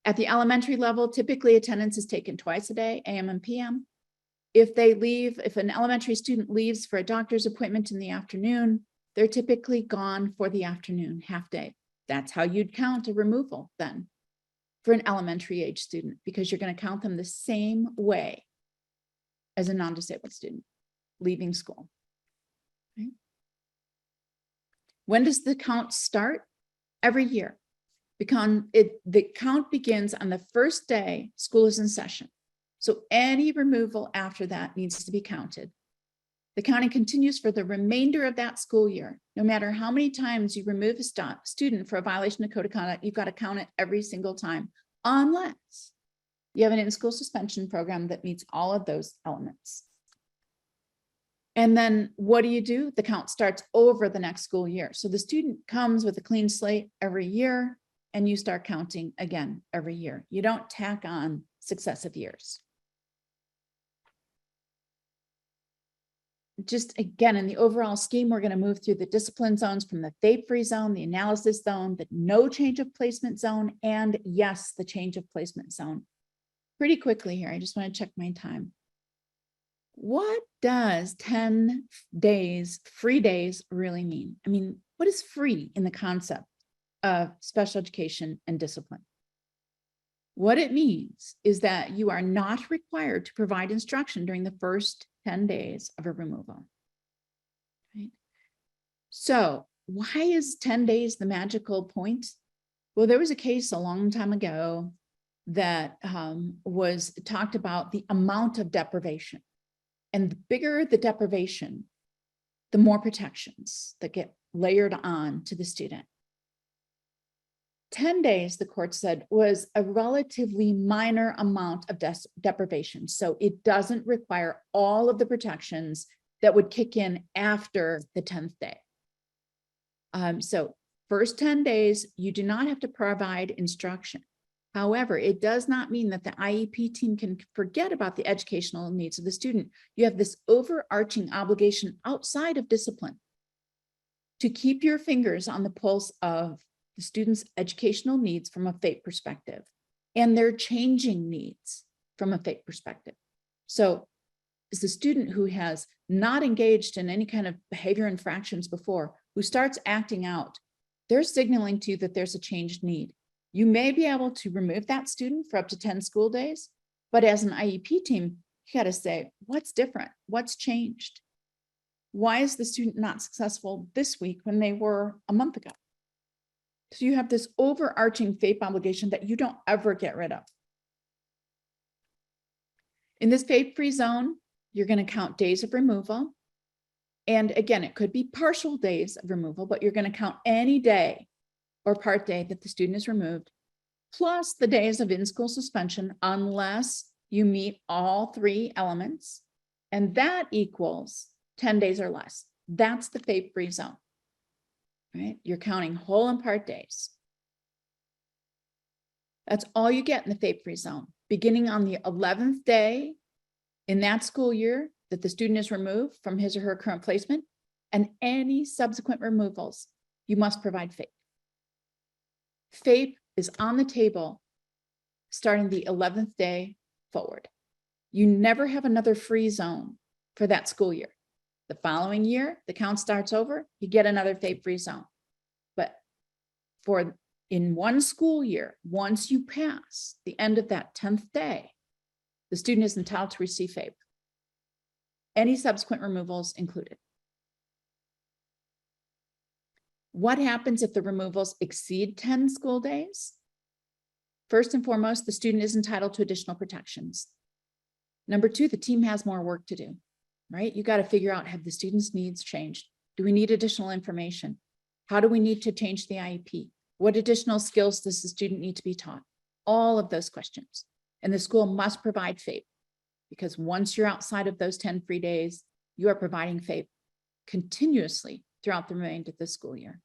At the elementary level, typically attendance is taken twice a day, AM and PM. If an elementary student leaves for a doctor's appointment in the afternoon, they're typically gone for the afternoon, half day. That's how you'd count a removal then for an elementary age student, because you're going to count them the same way as a non-disabled student leaving school. Okay. When does the count start? Every year. The count begins on the first day school is in session. So any removal after that needs to be counted. The counting continues for the remainder of that school year. No matter how many times you remove a student for a violation of code of conduct, you've got to count it every single time, unless you have an in-school suspension program that meets all of those elements. And then what do? The count starts over the next school year. So the student comes with a clean slate every year, and you start counting again every year. You don't tack on successive years. Just again, in the overall scheme, we're going to move through the discipline zones from the FAPE-free zone, the analysis zone, the no change of placement zone, and yes, the change of placement zone. Pretty quickly here, I just want to check my time. What does 10 days, free days really mean? I mean, what is free in the concept of special education and discipline? What it means is that you are not required to provide instruction during the first 10 days of a removal. Right? So why is 10 days the magical point? Well, there was a case a long time ago that was talked about the amount of deprivation. And the bigger the deprivation, the more protections that get layered on to the student. 10 days, the court said, was a relatively minor amount of deprivation. So it doesn't require all of the protections that would kick in after the 10th day. So first 10 days, you do not have to provide instruction. However, it does not mean that the IEP team can forget about the educational needs of the student. You have this overarching obligation outside of discipline to keep your fingers on the pulse of the student's educational needs from a FAPE perspective and their changing needs from a FAPE perspective. So is the student who has not engaged in any kind of behavior infractions before, who starts acting out, they're signaling to you that there's a changed need. You may be able to remove that student for up to 10 school days, but as an IEP team, you got to say, what's different? What's changed? Why is the student not successful this week when they were a month ago? So you have this overarching FAPE obligation that you don't ever get rid of. In this FAPE-free zone, you're going to count days of removal. And again, it could be partial days of removal, but you're going to count any day or part day that the student is removed, plus the days of in-school suspension, unless you meet all 3 elements. And that equals 10 days or less. That's the FAPE-free zone. Right? You're counting whole and part days. That's all you get in the FAPE-free zone, beginning on the 11th day in that school year that the student is removed from his or her current placement, and any subsequent removals, you must provide FAPE. FAPE is on the table starting the 11th day forward. You never have another free zone for that school year. The following year, the count starts over, you get another FAPE free zone. But in one school year, once you pass the end of that 10th day, the student is entitled to receive FAPE. Any subsequent removals included. What happens if the removals exceed 10 school days? First and foremost, the student is entitled to additional protections. Number two, the team has more work to do, right? You got to figure out, have the student's needs changed? Do we need additional information? How do we need to change the IEP? What additional skills does the student need to be taught? All of those questions. And the school must provide FAPE, because once you're outside of those 10 free days, you are providing FAPE continuously throughout the remainder of the school year.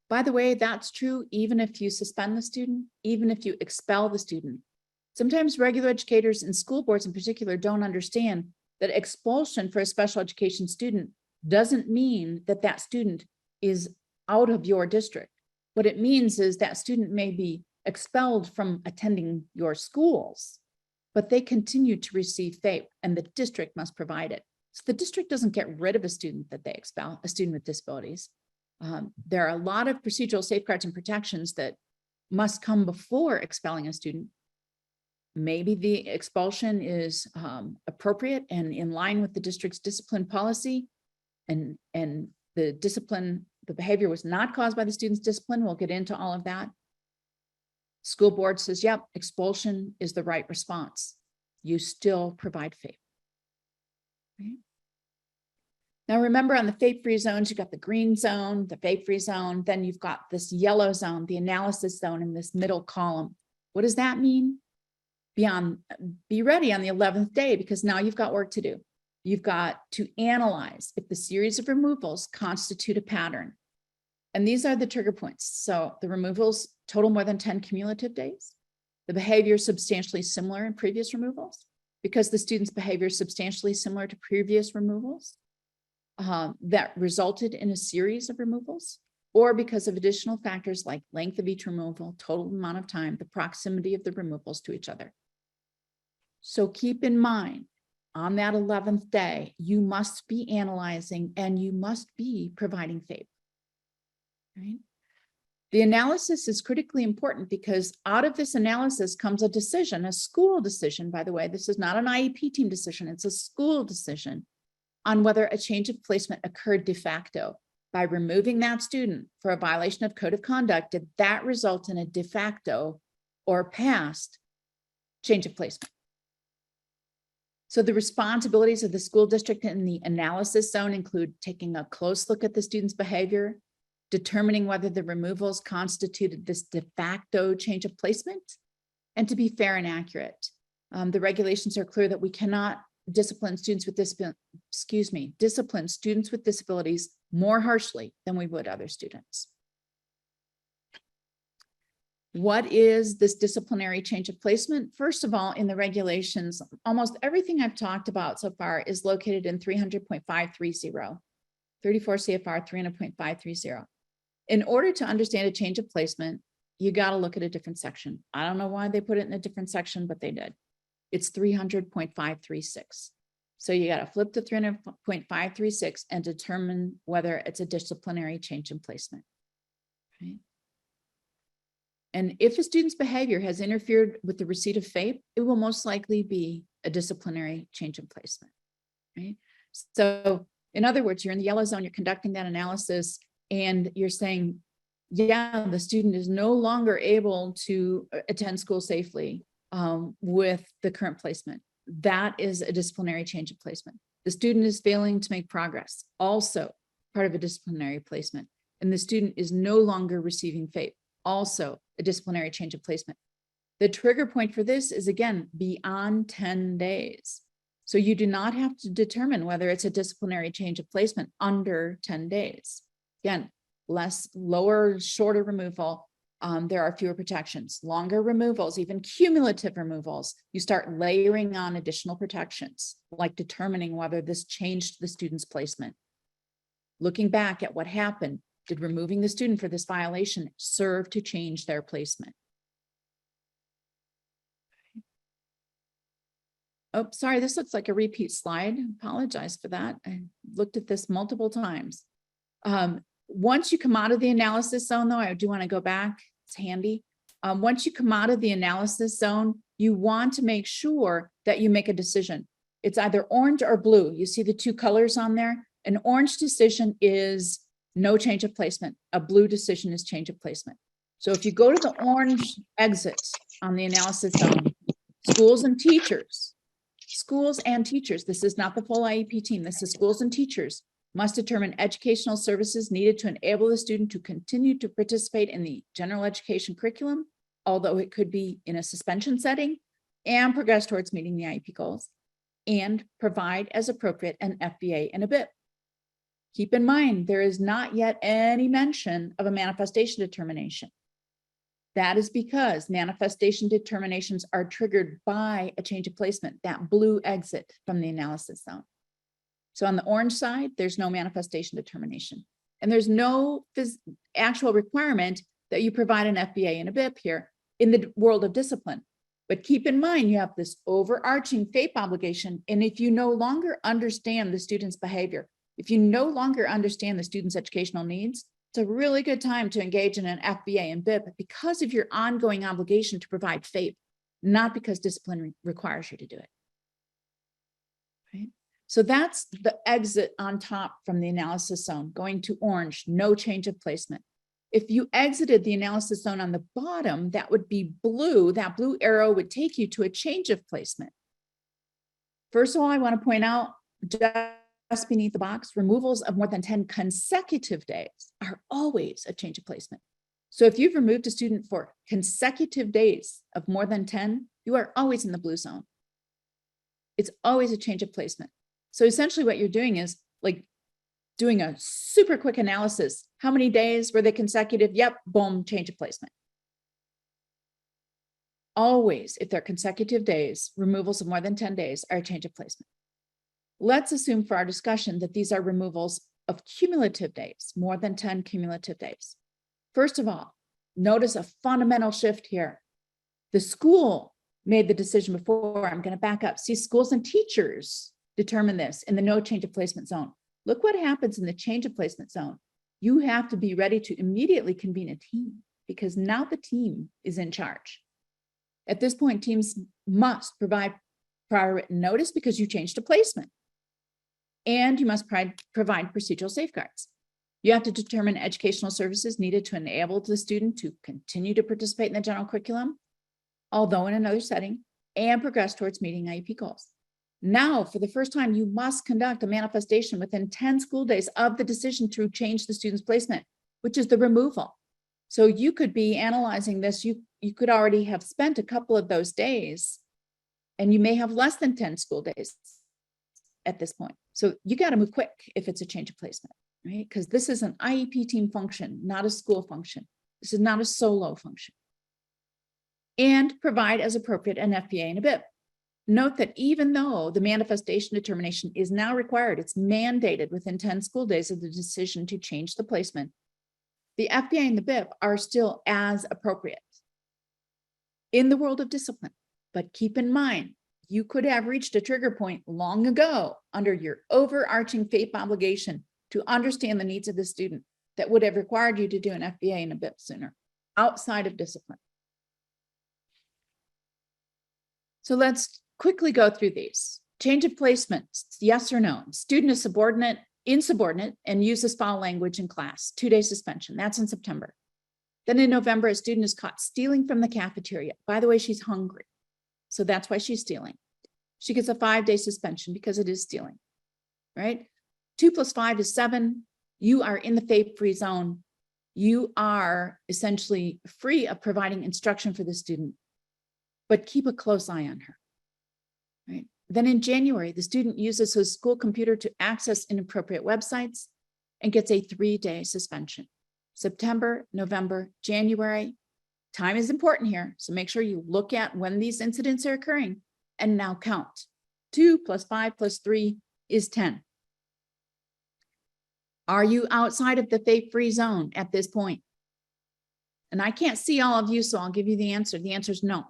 By the way, that's true even if you suspend the student, even if you expel the student. Sometimes regular educators and school boards in particular don't understand that expulsion for a special education student doesn't mean that that student is out of your district. What it means is that student may be expelled from attending your schools, but they continue to receive FAPE and the district must provide it. So the district doesn't get rid of a student that they expel, a student with disabilities. There are a lot of procedural safeguards and protections that must come before expelling a student. Maybe the expulsion is appropriate and in line with the district's discipline policy, and the behavior was not caused by the student's discipline. We'll get into all of that. School board says, yep, expulsion is the right response. You still provide FAPE. Okay. Now remember, on the FAPE-free zones, you've got the green zone, the FAPE-free zone, then you've got this yellow zone, the analysis zone in this middle column. What does that mean? Be ready on the 11th day, because now you've got work to do. You've got to analyze if the series of removals constitute a pattern. And these are the trigger points. So the removals total more than 10 cumulative days. The behavior is substantially similar in previous removals, because the student's behavior is substantially similar to previous removals that resulted in a series of removals, or because of additional factors like length of each removal, total amount of time, the proximity of the removals to each other. So keep in mind, on that 11th day, you must be analyzing and you must be providing FAPE. Right? The analysis is critically important, because out of this analysis comes a decision, a school decision, by the way. This is not an IEP team decision, it's a school decision on whether a change of placement occurred de facto. By removing that student for a violation of code of conduct, did that result in a de facto or past change of placement? So the responsibilities of the school district in the analysis zone include taking a close look at the student's behavior, determining whether the removals constituted this de facto change of placement, and to be fair and accurate. The regulations are clear that we cannot discipline students with disabilities more harshly than we would other students. What is this disciplinary change of placement? First of all, in the regulations, almost everything I've talked about so far is located in 300.530, 34 CFR 300.530. In order to understand a change of placement, you got to look at a different section. I don't know why they put it in a different section, but they did. It's 300.536. So you got to flip to 300.536 and determine whether it's a disciplinary change in placement. Right? And if a student's behavior has interfered with the receipt of FAPE, it will most likely be a disciplinary change in placement. Right? So in other words, you're in the yellow zone, you're conducting that analysis, and you're saying, yeah, the student is no longer able to attend school safely with the current placement. That is a disciplinary change of placement. The student is failing to make progress, also part of a disciplinary placement. And the student is no longer receiving FAPE, also a disciplinary change of placement. The trigger point for this is, again, beyond 10 days. So you do not have to determine whether it's a disciplinary change of placement under 10 days. Again, lower, shorter removal there are fewer protections, longer removals, even cumulative removals. You start layering on additional protections, like determining whether this changed the student's placement. Looking back at what happened, did removing the student for this violation serve to change their placement? Oh, sorry, this looks like a repeat slide. Apologize for that. I looked at this multiple times. Once you come out of the analysis zone, though, I do want to go back. It's handy. Once you come out of the analysis zone, you want to make sure that you make a decision. It's either orange or blue. You see the two colors on there? An orange decision is no change of placement. A blue decision is change of placement. So if you go to the orange exit on the analysis zone, schools and teachers, this is not the full IEP team, this is schools and teachers must determine educational services needed to enable the student to continue to participate in the general education curriculum, although it could be in a suspension setting, and progress towards meeting the IEP goals, and provide as appropriate an FBA and a BIP. Keep in mind, there is not yet any mention of a manifestation determination. That is because manifestation determinations are triggered by a change of placement, that blue exit from the analysis zone. So on the orange side, there's no manifestation determination. And there's no actual requirement that you provide an FBA and a BIP here in the world of discipline. But keep in mind, you have this overarching FAPE obligation. And if you no longer understand the student's behavior, if you no longer understand the student's educational needs, it's a really good time to engage in an FBA and BIP because of your ongoing obligation to provide FAPE, not because discipline requires you to do it. Right? So that's the exit on top from the analysis zone, going to orange, no change of placement. If you exited the analysis zone on the bottom, that would be blue. That blue arrow would take you to a change of placement. First of all, I want to point out, just beneath the box, removals of more than 10 consecutive days are always a change of placement. So if you've removed a student for consecutive days of more than 10, you are always in the blue zone. It's always a change of placement. So essentially what you're doing is like doing a super quick analysis. How many days were they consecutive? Yep, boom, change of placement. Always, if they're consecutive days, removals of more than 10 days are a change of placement. Let's assume for our discussion that these are removals of cumulative days, more than 10 cumulative days. First of all, notice a fundamental shift here. The school made the decision before. I'm going to back up. See, schools and teachers determine this in the no change of placement zone. Look what happens in the change of placement zone. You have to be ready to immediately convene a team because now the team is in charge. At this point, teams must provide prior written notice because you changed a placement. And you must provide procedural safeguards. You have to determine educational services needed to enable the student to continue to participate in the general curriculum, although in another setting, and progress towards meeting IEP goals. Now, for the first time, you must conduct a manifestation within 10 school days of the decision to change the student's placement, which is the removal. So you could be analyzing this. You could already have spent a couple of those days, and you may have less than 10 school days at this point. So you got to move quick if it's a change of placement, right? Because this is an IEP team function, not a school function. This is not a solo function. And provide as appropriate an FBA and a BIP. Note that even though the manifestation determination is now required, it's mandated within 10 school days of the decision to change the placement, the FBA and the BIP are still as appropriate in the world of discipline. But keep in mind, you could have reached a trigger point long ago under your overarching FAPE obligation to understand the needs of the student that would have required you to do an FBA and a BIP sooner, outside of discipline. So let's quickly go through these. Change of placement, yes or no. Student is subordinate, insubordinate, and uses foul language in class. 2-day suspension, that's in September. Then in November, a student is caught stealing from the cafeteria. By the way, she's hungry. So that's why she's stealing. She gets a 5-day suspension because it is stealing, right? 2 + 5 is 7. You are in the FAPE-free zone. You are essentially free of providing instruction for the student, but keep a close eye on her, right? Then in January, the student uses his school computer to access inappropriate websites and gets a 3-day suspension. September, November, January, Time is important here. So make sure you look at when these incidents are occurring and now count. 2 plus 5 plus 3 is 10. Are you outside of the FAPE-free zone at this point? And I can't see all of you, so I'll give you the answer. The answer is no.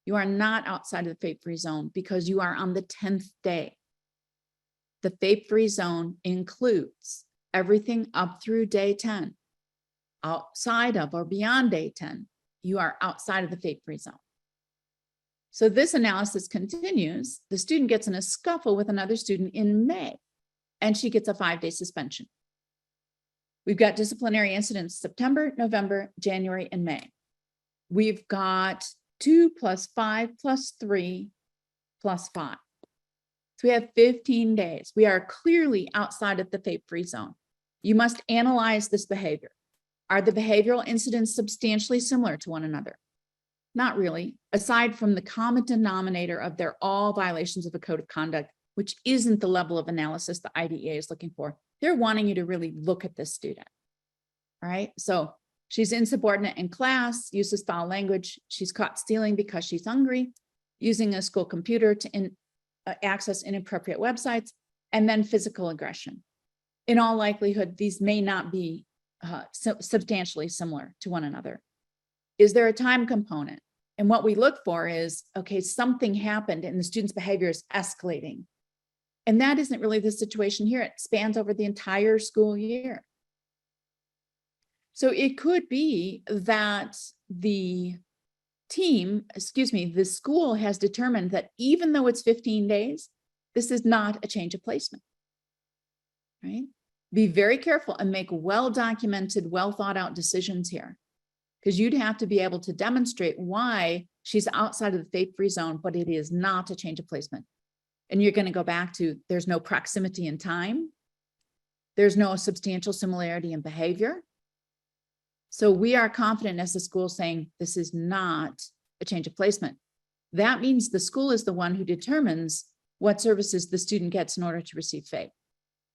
You are not outside of the FAPE-free zone because you are on the 10th day. The FAPE-free zone includes everything up through day 10. Outside of or beyond day 10, you are outside of the FAPE-free zone. So this analysis continues. The student gets in a scuffle with another student in May, and she gets a 5-day suspension. We've got disciplinary incidents September, November, January, and May. We've got 2 plus 5 plus 3 plus 5. So we have 15 days. We are clearly outside of the FAPE-free zone. You must analyze this behavior. Are the behavioral incidents substantially similar to one another? Not really, aside from the common denominator of they're all violations of a code of conduct, which isn't the level of analysis the IDEA is looking for. They're wanting you to really look at this student, all right? So she's insubordinate in class, uses foul language. She's caught stealing because she's hungry, using a school computer to access inappropriate websites, and then physical aggression. In all likelihood, these may not be substantially similar to one another. Is there a time component? And what we look for is, okay, something happened and the student's behavior is escalating. And that isn't really the situation here. It spans over the entire school year. So it could be that the the school has determined that even though it's 15 days, this is not a change of placement, right? Be very careful and make well-documented, well-thought-out decisions here, because you'd have to be able to demonstrate why she's outside of the FAPE-free zone, but it is not a change of placement. And you're going to go back to, there's no proximity in time. There's no substantial similarity in behavior. So we are confident as the school saying this is not a change of placement. That means the school is the one who determines what services the student gets in order to receive FAPE.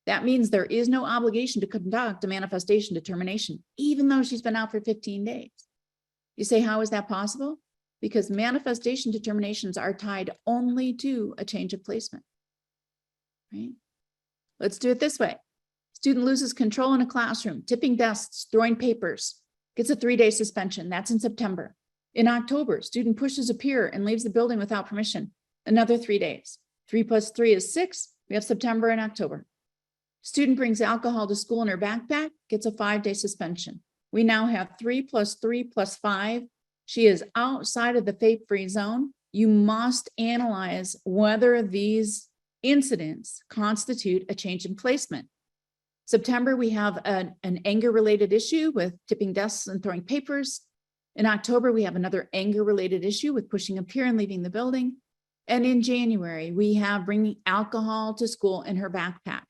That means there is no obligation to conduct a manifestation determination, even though she's been out for 15 days. You say, how is that possible? Because manifestation determinations are tied only to a change of placement, right? Let's do it this way. Student loses control in a classroom, tipping desks, throwing papers, gets a 3-day suspension. That's in September. In October, student pushes a peer and leaves the building without permission. Another 3 days. 3 plus 3 is 6. We have September and October. Student brings alcohol to school in her backpack, gets a 5-day suspension. We now have 3 plus 3 plus 5. She is outside of the FAPE-free zone. You must analyze whether these incidents constitute a change in placement. September, we have an anger-related issue with tipping desks and throwing papers. In October, we have another anger-related issue with pushing a peer and leaving the building. And in January, we have bringing alcohol to school in her backpack.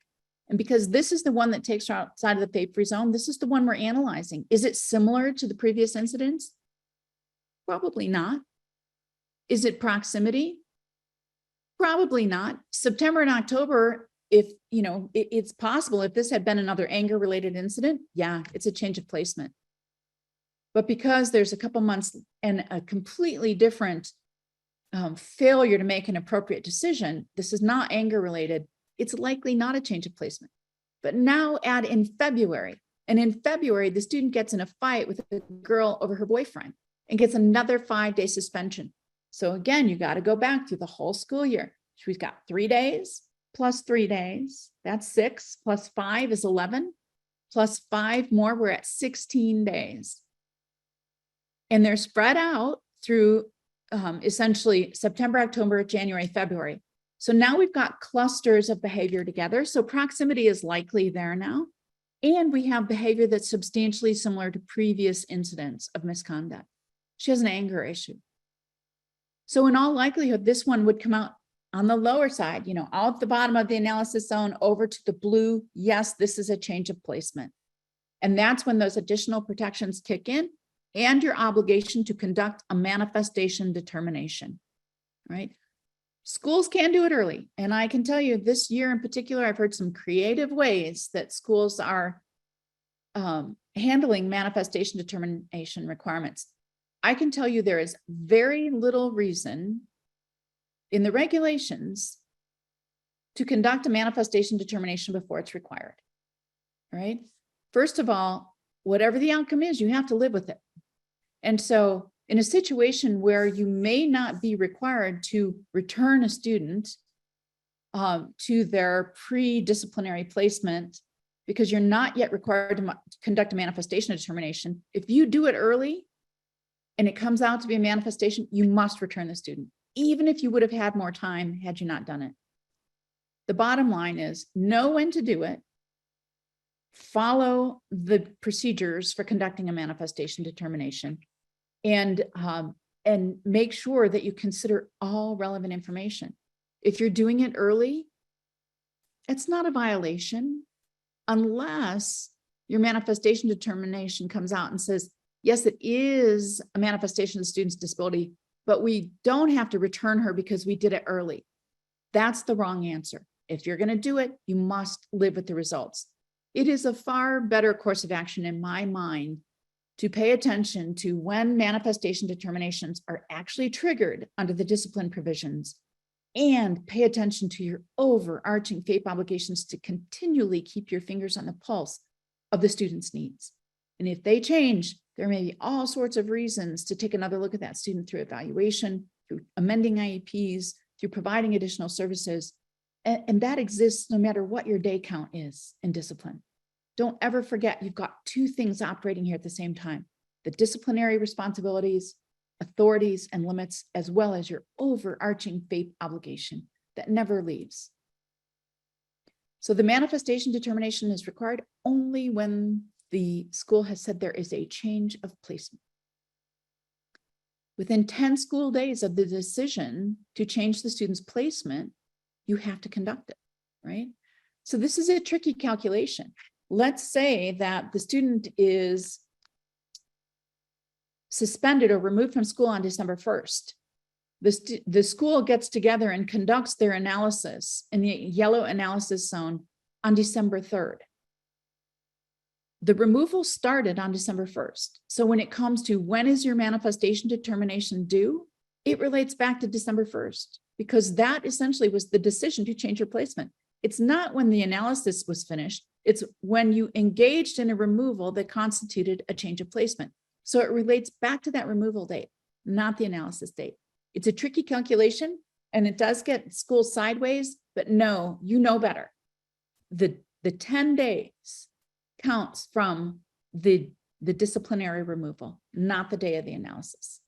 And because this is the one that takes her outside of the FAPE-free zone, this is the one we're analyzing. Is it similar to the previous incidents? Probably not. Is it proximity? Probably not. September and October, if, it's possible if this had been another anger-related incident, yeah, it's a change of placement. But because there's a couple months and a completely different failure to make an appropriate decision, this is not anger-related, it's likely not a change of placement. But now add in February, and in February, the student gets in a fight with a girl over her boyfriend and gets another 5-day suspension. So again, you got to go back through the whole school year. She's got 3 days plus 3 days. That's 6 plus 5 is 11 plus 5 more. We're at 16 days. And they're spread out through essentially September, October, January, February. So now we've got clusters of behavior together. So proximity is likely there now. And we have behavior that's substantially similar to previous incidents of misconduct. She has an anger issue. So in all likelihood, this one would come out on the lower side, out the bottom of the analysis zone over to the blue. Yes, this is a change of placement. And that's when those additional protections kick in and your obligation to conduct a manifestation determination, right? Schools can do it early. And I can tell you this year in particular, I've heard some creative ways that schools are handling manifestation determination requirements. I can tell you there is very little reason in the regulations to conduct a manifestation determination before it's required. All right. First of all, whatever the outcome is, you have to live with it. And so in a situation where you may not be required to return a student to their pre-disciplinary placement, because you're not yet required to conduct a manifestation determination, if you do it early and it comes out to be a manifestation, you must return the student, even if you would have had more time had you not done it. The bottom line is know when to do it, follow the procedures for conducting a manifestation determination, and make sure that you consider all relevant information. If you're doing it early, it's not a violation unless your manifestation determination comes out and says, yes, it is a manifestation of the student's disability, but we don't have to return her because we did it early. That's the wrong answer. If you're going to do it, you must live with the results. It is a far better course of action in my mind to pay attention to when manifestation determinations are actually triggered under the discipline provisions, and pay attention to your overarching FAPE obligations to continually keep your fingers on the pulse of the student's needs. And if they change, there may be all sorts of reasons to take another look at that student through evaluation, through amending IEPs, through providing additional services. And that exists no matter what your day count is in discipline. Don't ever forget you've got two things operating here at the same time: the disciplinary responsibilities, authorities, and limits, as well as your overarching FAPE obligation that never leaves. So the manifestation determination is required only when the school has said there is a change of placement. Within 10 school days of the decision to change the student's placement, you have to conduct it, right? So this is a tricky calculation. Let's say that the student is suspended or removed from school on December 1st. The school gets together and conducts their analysis in the yellow analysis zone on December 3rd. The removal started on December 1st. So when it comes to when is your manifestation determination due, it relates back to December 1st, because that essentially was the decision to change your placement. It's not when the analysis was finished. It's when you engaged in a removal that constituted a change of placement. So it relates back to that removal date, not the analysis date. It's a tricky calculation, and it does get schools sideways, but no, you know better. The 10 days counts from the disciplinary removal, not the day of the analysis.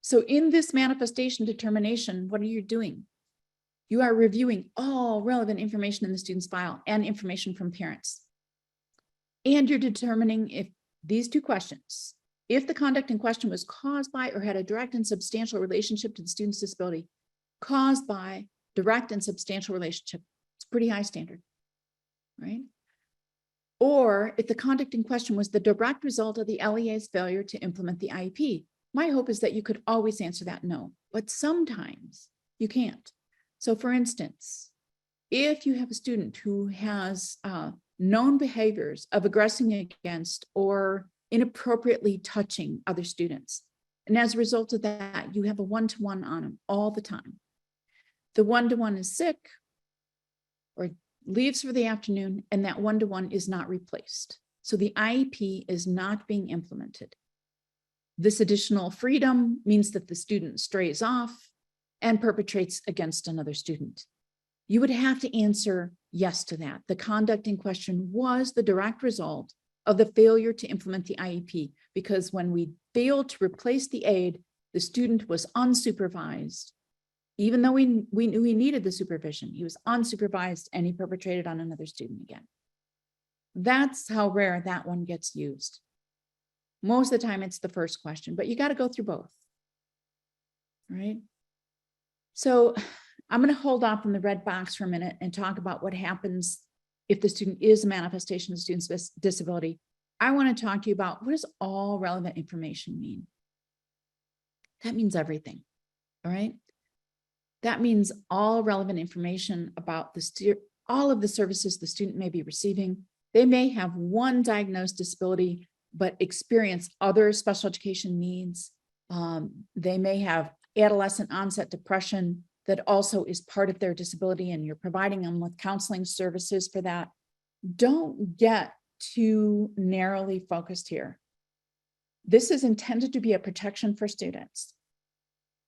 So in this manifestation determination, what are you doing? You are reviewing all relevant information in the student's file and information from parents. And you're determining if these two questions, if the conduct in question was caused by or had a direct and substantial relationship to the student's disability, caused by, direct and substantial relationship. It's a pretty high standard, right? Or if the conduct in question was the direct result of the LEA's failure to implement the IEP. My hope is that you could always answer that no, but sometimes you can't. So for instance, if you have a student who has known behaviors of aggressing against or inappropriately touching other students, and as a result of that, you have a one-to-one on them all the time. The one-to-one is sick or leaves for the afternoon, and that one-to-one is not replaced. So the IEP is not being implemented. This additional freedom means that the student strays off and perpetrates against another student. You would have to answer yes to that. The conduct in question was the direct result of the failure to implement the IEP, because when we failed to replace the aid, the student was unsupervised. Even though we knew he needed the supervision, he was unsupervised and he perpetrated on another student again. That's how rare that one gets used. Most of the time it's the first question, but you got to go through both, right? So I'm going to hold off on the red box for a minute and talk about what happens if the student is a manifestation of the student's disability. I want to talk to you about, what does all relevant information mean? That means everything, all right? That means all relevant information about all of the services the student may be receiving. They may have one diagnosed disability, but experience other special education needs. They may have adolescent onset depression that also is part of their disability, and you're providing them with counseling services for that. Don't get too narrowly focused here. This is intended to be a protection for students.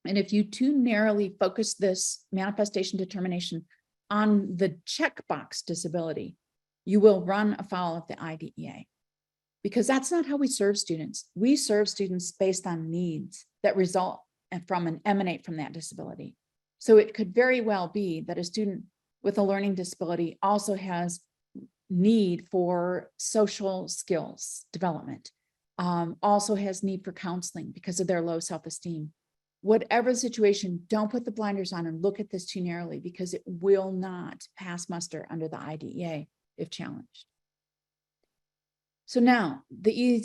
And if you too narrowly focus this manifestation determination on the checkbox disability, you will run afoul of the IDEA, because that's not how we serve students. We serve students based on needs that result from and emanate from that disability. So it could very well be that a student with a learning disability also has need for social skills development, also has need for counseling because of their low self-esteem. Whatever the situation, don't put the blinders on and look at this too narrowly, because it will not pass muster under the IDEA if challenged. So now the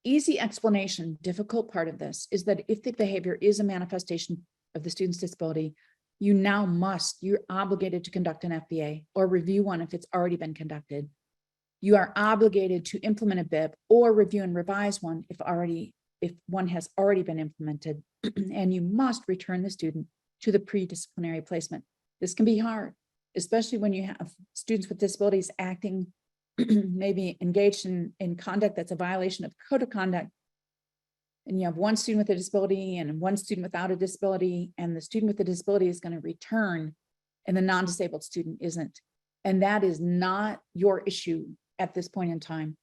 easy explanation, difficult part of this is that if the behavior is a manifestation of the student's disability, you're obligated to conduct an FBA or review one if it's already been conducted. You are obligated to implement a BIP or review and revise one if one has already been implemented, and you must return the student to the pre-disciplinary placement. This can be hard, especially when you have students with disabilities acting maybe engaged in conduct that's a violation of code of conduct. And you have one student with a disability and one student without a disability, and the student with a disability is going to return and the non-disabled student isn't. And that is not your issue at this point in time.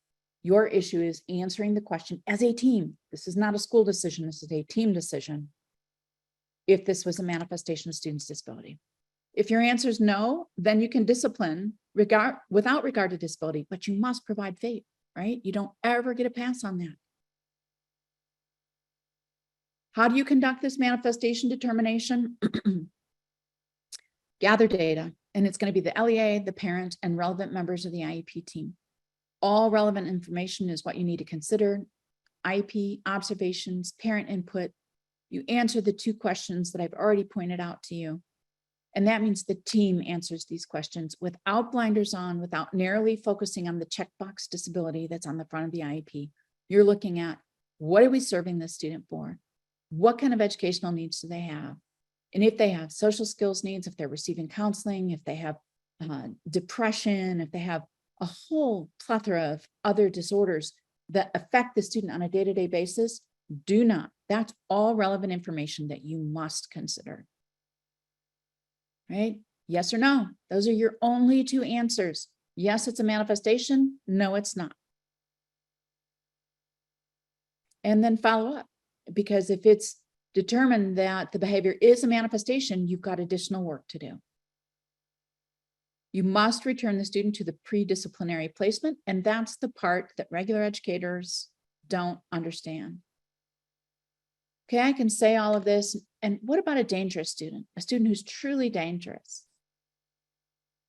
Your issue is answering the question as a team. This is not a school decision. This is a team decision. If this was a manifestation of student's disability. If your answer is no, then you can discipline without regard to disability, but you must provide FAPE, right? You don't ever get a pass on that. How do you conduct this manifestation determination? Gather data, and it's going to be the LEA, the parent, and relevant members of the IEP team. All relevant information is what you need to consider: IEP, observations, parent input. You answer the 2 questions that I've already pointed out to you. And that means the team answers these questions without blinders on, without narrowly focusing on the checkbox disability that's on the front of the IEP. You're looking at, what are we serving this student for? What kind of educational needs do they have? And if they have social skills needs, if they're receiving counseling, if they have depression, if they have a whole plethora of other disorders that affect the student on a day-to-day basis, that's all relevant information that you must consider. Right? Yes or no? Those are your only 2 answers. Yes, it's a manifestation. No, it's not. And then follow up, because if it's determined that the behavior is a manifestation, you've got additional work to do. You must return the student to the pre-disciplinary placement, and that's the part that regular educators don't understand. Okay, I can say all of this. And what about a dangerous student? A student who's truly dangerous?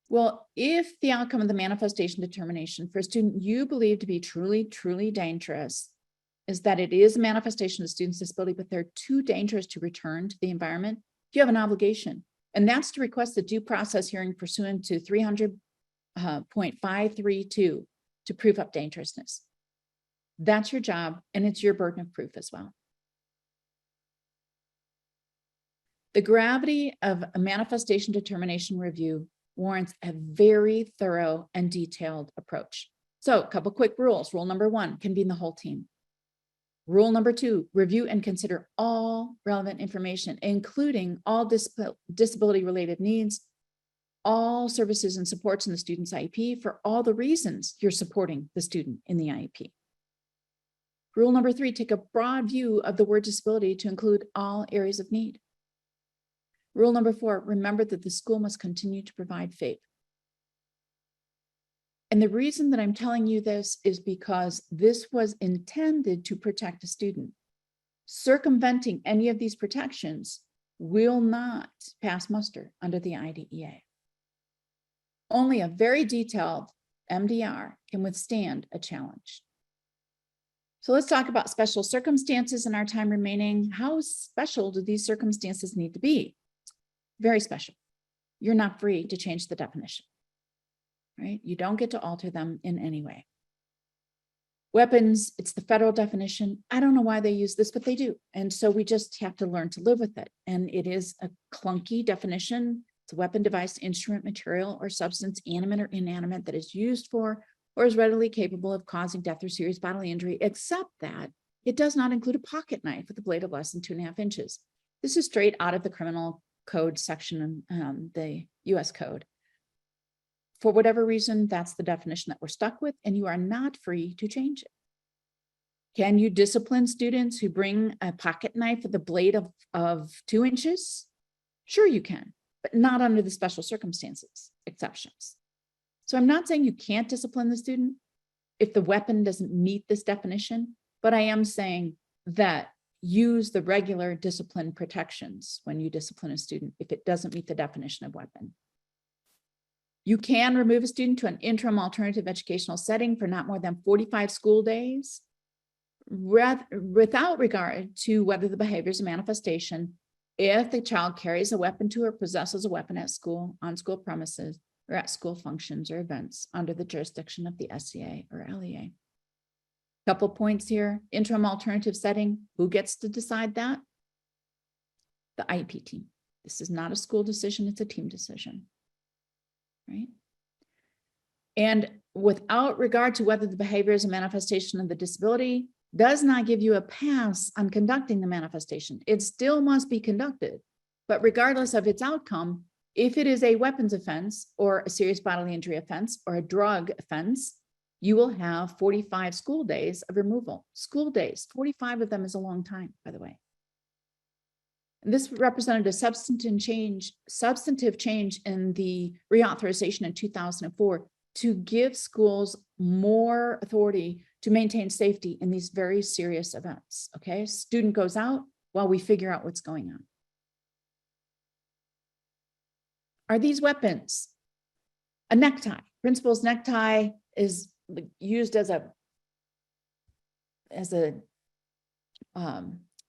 Well, if the outcome of the manifestation determination for a student you believe to be truly, truly dangerous is that it is a manifestation of the student's disability, but they're too dangerous to return to the environment, you have an obligation. And that's to request the due process hearing pursuant to 300.532 to prove up dangerousness. That's your job, and it's your burden of proof as well. The gravity of a manifestation determination review warrants a very thorough and detailed approach. So a couple quick rules. Rule number 1, convene the whole team. Rule number 2, review and consider all relevant information, including all disability-related needs, all services and supports in the student's IEP for all the reasons you're supporting the student in the IEP. Rule number 3, take a broad view of the word disability to include all areas of need. Rule number 4, remember that the school must continue to provide FAPE. And the reason that I'm telling you this is because this was intended to protect a student. Circumventing any of these protections will not pass muster under the IDEA. Only a very detailed MDR can withstand a challenge. So let's talk about special circumstances in our time remaining. How special do these circumstances need to be? Very special. You're not free to change the definition, right? You don't get to alter them in any way. Weapons, it's the federal definition. I don't know why they use this, but they do. And so we just have to learn to live with it. And it is a clunky definition. It's a weapon, device, instrument, material, or substance, animate or inanimate, that is used for or is readily capable of causing death or serious bodily injury, except that it does not include a pocket knife with a blade of less than 2.5 inches. This is straight out of the criminal code section, the US code. For whatever reason, that's the definition that we're stuck with, and you are not free to change it. Can you discipline students who bring a pocket knife with a blade of 2 inches? Sure you can, but not under the special circumstances exceptions. So I'm not saying you can't discipline the student if the weapon doesn't meet this definition, but I am saying that use the regular discipline protections when you discipline a student if it doesn't meet the definition of weapon. You can remove a student to an interim alternative educational setting for not more than 45 school days without regard to whether the behavior is a manifestation if the child carries a weapon to or possesses a weapon at school, on school premises, or at school functions or events under the jurisdiction of the SCA or LEA. Couple points here. Interim alternative setting, who gets to decide that? The IEP team. This is not a school decision, it's a team decision. Right? And without regard to whether the behavior is a manifestation of the disability, does not give you a pass on conducting the manifestation. It still must be conducted, but regardless of its outcome, if it is a weapons offense or a serious bodily injury offense or a drug offense, you will have 45 school days of removal. School days, 45 of them is a long time, by the way. This represented a substantive change in the reauthorization in 2004 to give schools more authority to maintain safety in these very serious events. Okay, student goes out while we figure out what's going on. Are these weapons? A necktie. Principal's necktie is used as a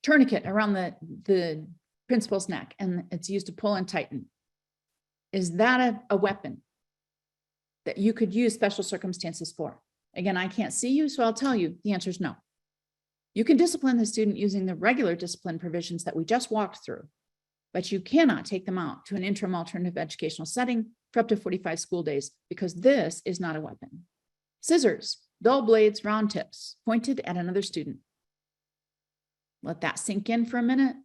tourniquet around the principal's neck, and it's used to pull and tighten. Is that a weapon that you could use special circumstances for? Again, I can't see you, so I'll tell you the answer is no. You can discipline the student using the regular discipline provisions that we just walked through, but you cannot take them out to an interim alternative educational setting for up to 45 school days because this is not a weapon. Scissors, dull blades, round tips, pointed at another student. Let that sink in for a minute.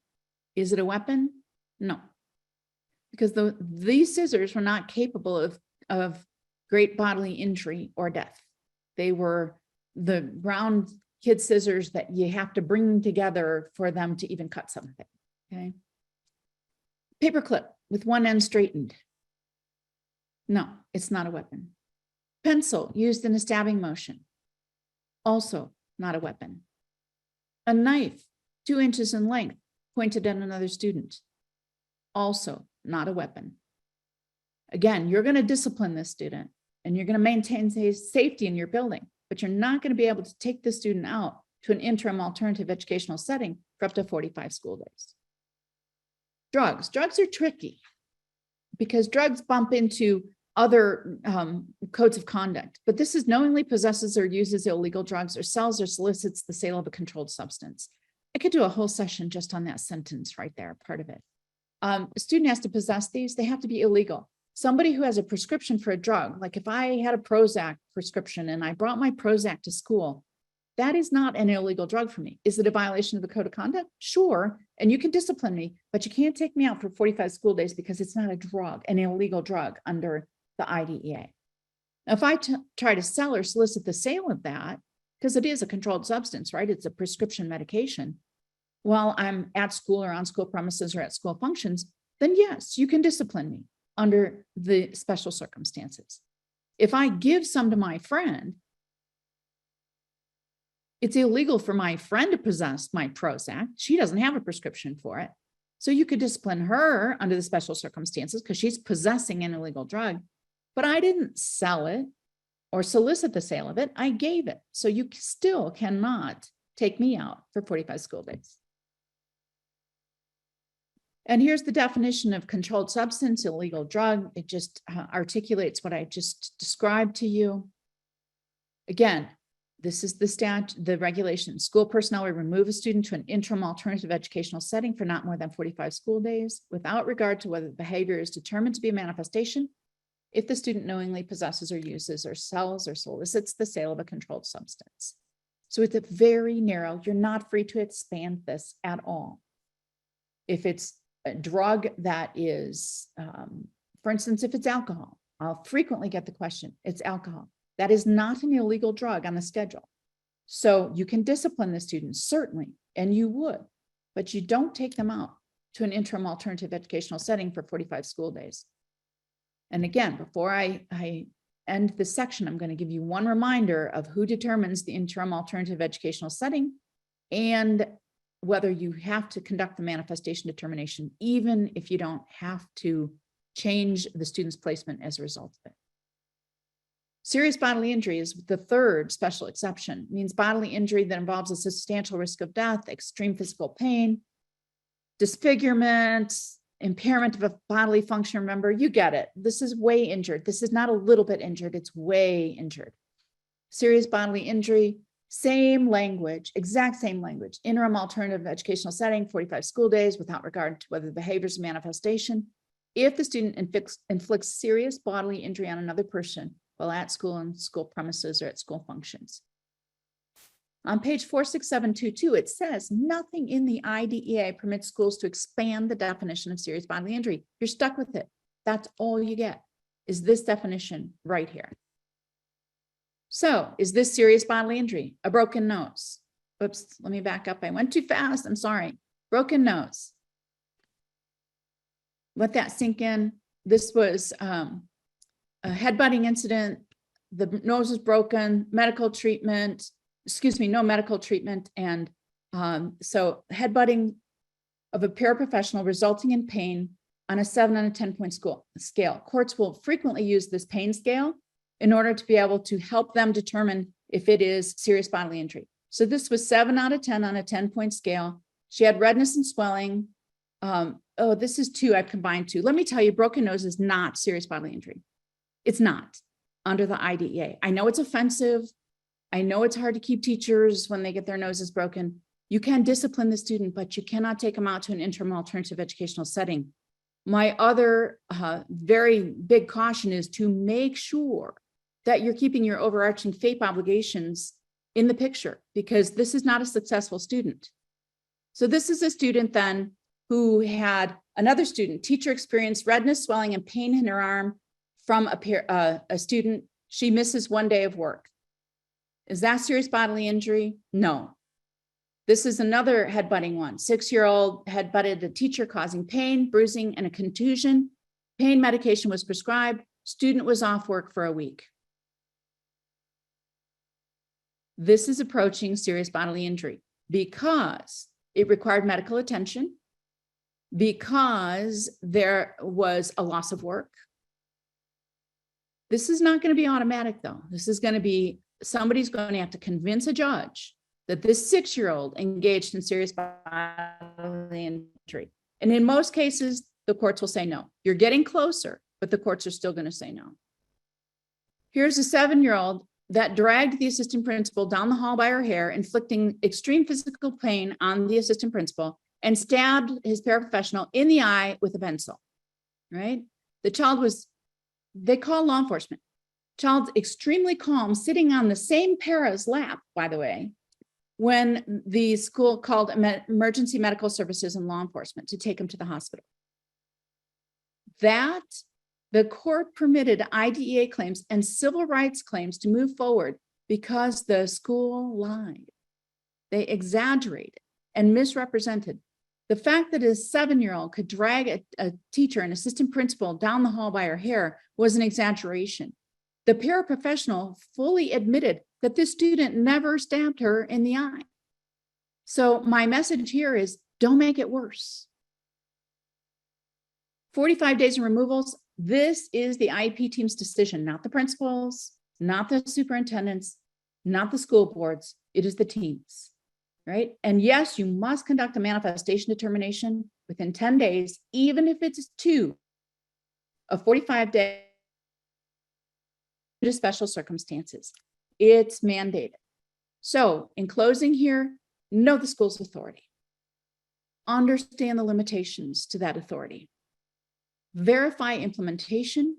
Is it a weapon? No, because these scissors were not capable of great bodily injury or death. They were the round kid scissors that you have to bring together for them to even cut something, okay? Paperclip with one end straightened. No, it's not a weapon. Pencil used in a stabbing motion. Also not a weapon. A knife 2 inches in length pointed at another student. Also not a weapon. Again, you're going to discipline this student and you're going to maintain safety in your building, but you're not going to be able to take the student out to an interim alternative educational setting for up to 45 school days. Drugs. Drugs are tricky because drugs bump into other codes of conduct, but this is knowingly possesses or uses illegal drugs or sells or solicits the sale of a controlled substance. I could do a whole session just on that sentence right there, part of it. A student has to possess these, they have to be illegal. Somebody who has a prescription for a drug, like if I had a Prozac prescription and I brought my Prozac to school, that is not an illegal drug for me. Is it a violation of the code of conduct? Sure, and you can discipline me, but you can't take me out for 45 school days because it's not a drug, an illegal drug under the IDEA. Now, if I try to sell or solicit the sale of that, because it is a controlled substance, right? It's a prescription medication, while I'm at school or on school premises or at school functions, then yes, you can discipline me under the special circumstances. If I give some to my friend, it's illegal for my friend to possess my Prozac. She doesn't have a prescription for it. So you could discipline her under the special circumstances because she's possessing an illegal drug, but I didn't sell it or solicit the sale of it. I gave it. So you still cannot take me out for 45 school days. And here's the definition of controlled substance, illegal drug. It just articulates what I just described to you. Again, This is the regulation. School personnel will remove a student to an interim alternative educational setting for not more than 45 school days without regard to whether the behavior is determined to be a manifestation if the student knowingly possesses or uses or sells or solicits the sale of a controlled substance. So it's a very narrow, you're not free to expand this at all. If it's a drug that is, for instance, if it's alcohol, I'll frequently get the question, it's alcohol. That is not an illegal drug on the schedule. So you can discipline the students, certainly, and you would, but you don't take them out to an interim alternative educational setting for 45 school days. And again, before I end this section, I'm going to give you one reminder of who determines the interim alternative educational setting and whether you have to conduct the manifestation determination, even if you don't have to change the student's placement as a result of it. Serious bodily injury is the third special exception. It means bodily injury that involves a substantial risk of death, extreme physical pain, disfigurement, impairment of a bodily function. Remember, you get it. This is way injured. This is not a little bit injured. It's way injured. Serious bodily injury, same language, exact same language. Interim alternative educational setting, 45 school days without regard to whether the behavior is a manifestation. If the student inflicts serious bodily injury on another person while at school and school premises or at school functions. On page 46722, it says nothing in the IDEA permits schools to expand the definition of serious bodily injury. You're stuck with it. That's all you get is this definition right here. So is this serious bodily injury? A broken nose. Oops, let me back up. I went too fast. I'm sorry. Broken nose. Let that sink in. This was a headbutting incident. The nose was broken, medical treatment, no medical treatment. And so headbutting of a paraprofessional resulting in pain on a 7 on a 10-point scale. Courts will frequently use this pain scale in order to be able to help them determine if it is serious bodily injury. So this was 7 out of 10 on a 10-point scale. She had redness and swelling. Oh, this is 2. I've combined 2. Let me tell you, broken nose is not serious bodily injury. It's not under the IDEA. I know it's offensive. I know it's hard to keep teachers when they get their noses broken. You can discipline the student, but you cannot take them out to an interim alternative educational setting. My other very big caution is to make sure that you're keeping your overarching FAPE obligations in the picture, because this is not a successful student. So this is a student then who had another student, teacher experienced redness, swelling, and pain in her arm from a student. She misses 1 day of work. Is that serious bodily injury? No. This is another headbutting one. 6-year-old headbutted a teacher causing pain, bruising, and a contusion. Pain medication was prescribed. Student was off work for a week. This is approaching serious bodily injury because it required medical attention, because there was a loss of work. This is not going to be automatic though. This is going to be, somebody's going to have to convince a judge that this 6-year-old engaged in serious bodily injury. And in most cases, the courts will say no. You're getting closer, but the courts are still going to say no. Here's a 7-year-old that dragged the assistant principal down the hall by her hair, inflicting extreme physical pain on the assistant principal, and stabbed his paraprofessional in the eye with a pencil, right? The child was, they call law enforcement. Child's extremely calm, sitting on the same para's lap, by the way, when the school called emergency medical services and law enforcement to take him to the hospital. That the court permitted IDEA claims and civil rights claims to move forward because the school lied. They exaggerated and misrepresented. The fact that a 7-year-old could drag a teacher, an assistant principal, down the hall by her hair was an exaggeration. The paraprofessional fully admitted that this student never stabbed her in the eye. So my message here is, don't make it worse. 45 days of removals. This is the IEP team's decision, not the principals, not the superintendents, not the school boards. It is the teams, right? And yes, you must conduct a manifestation determination within 10 days, even if it's 2 of 45 days due to special circumstances. It's mandated. So in closing here, know the school's authority. Understand the limitations to that authority. Verify implementation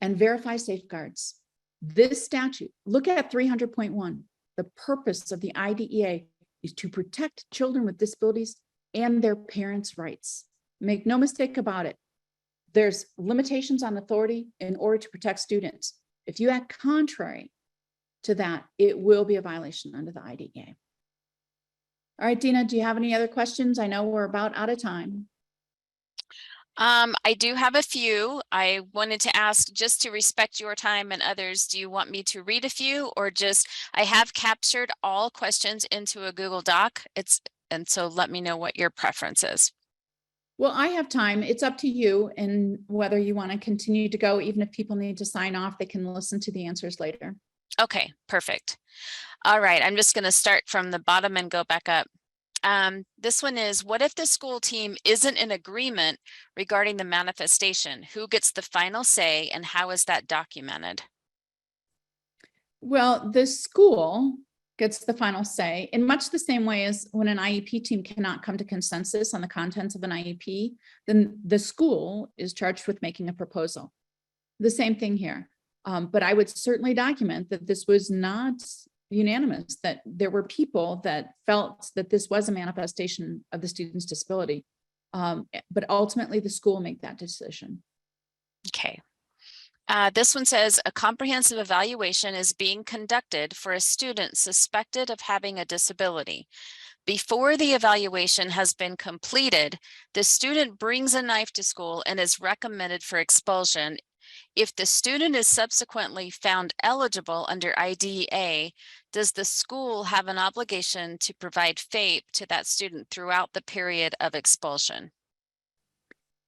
and verify safeguards. This statute, look at 300.1. The purpose of the IDEA is to protect children with disabilities and their parents' rights. Make no mistake about it. There's limitations on authority in order to protect students. If you act contrary to that, it will be a violation under the IDEA. All right, Dina, do you have any other questions? I know we're about out of time. I do have a few. I wanted to ask, just to respect your time and others, do you want me to read a few, or just, I have captured all questions into a Google Doc. And so let me know what your preference is. Well, I have time. It's up to you and whether you want to continue to go. Even if people need to sign off, they can listen to the answers later. Okay, perfect. All right, I'm just going to start from the bottom and go back up. This one is, what if the school team isn't in agreement regarding the manifestation? Who gets the final say and how is that documented? Well, the school gets the final say in much the same way as when an IEP team cannot come to consensus on the contents of an IEP, then the school is charged with making a proposal. The same thing here. But I would certainly document that this was not unanimous, that there were people that felt that this was a manifestation of the student's disability. But ultimately the school will make that decision. Okay. This one says a comprehensive evaluation is being conducted for a student suspected of having a disability. Before the evaluation has been completed, the student brings a knife to school and is recommended for expulsion. If the student is subsequently found eligible under IDEA, does the school have an obligation to provide FAPE to that student throughout the period of expulsion?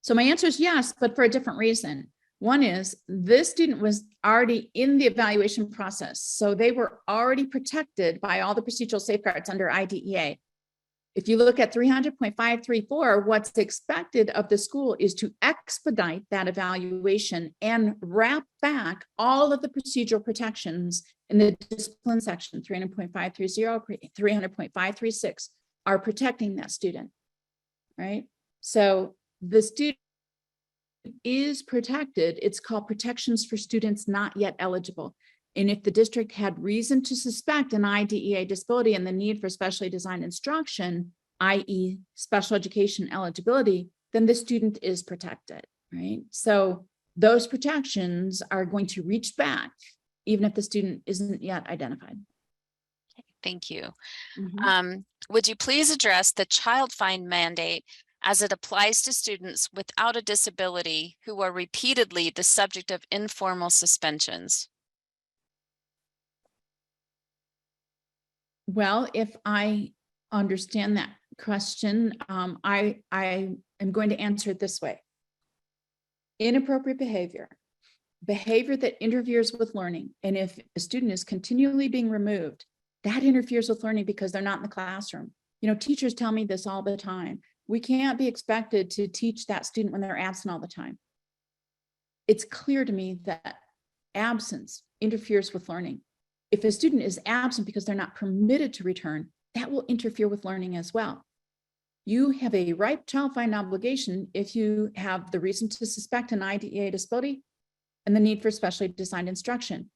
So my answer is yes, but for a different reason. One is this student was already in the evaluation process, so they were already protected by all the procedural safeguards under IDEA. If you look at 300.534, what's expected of the school is to expedite that evaluation and wrap back all of the procedural protections in the discipline section. 300.530, 300.536 are protecting that student, right? So the student is protected. It's called protections for students not yet eligible. And if the district had reason to suspect an IDEA disability and the need for specially designed instruction, i.e. special education eligibility, then the student is protected, right? So those protections are going to reach back even if the student isn't yet identified. Thank you. Mm-hmm. Would you please address the child fine mandate as it applies to students without a disability who are repeatedly the subject of informal suspensions? Well, if I understand that question, I am going to answer it this way. Inappropriate behavior that interferes with learning. And if a student is continually being removed, that interferes with learning because they're not in the classroom. You know, teachers tell me this all the time. We can't be expected to teach that student when they're absent all the time. It's clear to me that absence interferes with learning. If a student is absent because they're not permitted to return, that will interfere with learning as well. You have a ripe child fine obligation if you have the reason to suspect an IDEA disability and the need for specially designed instruction.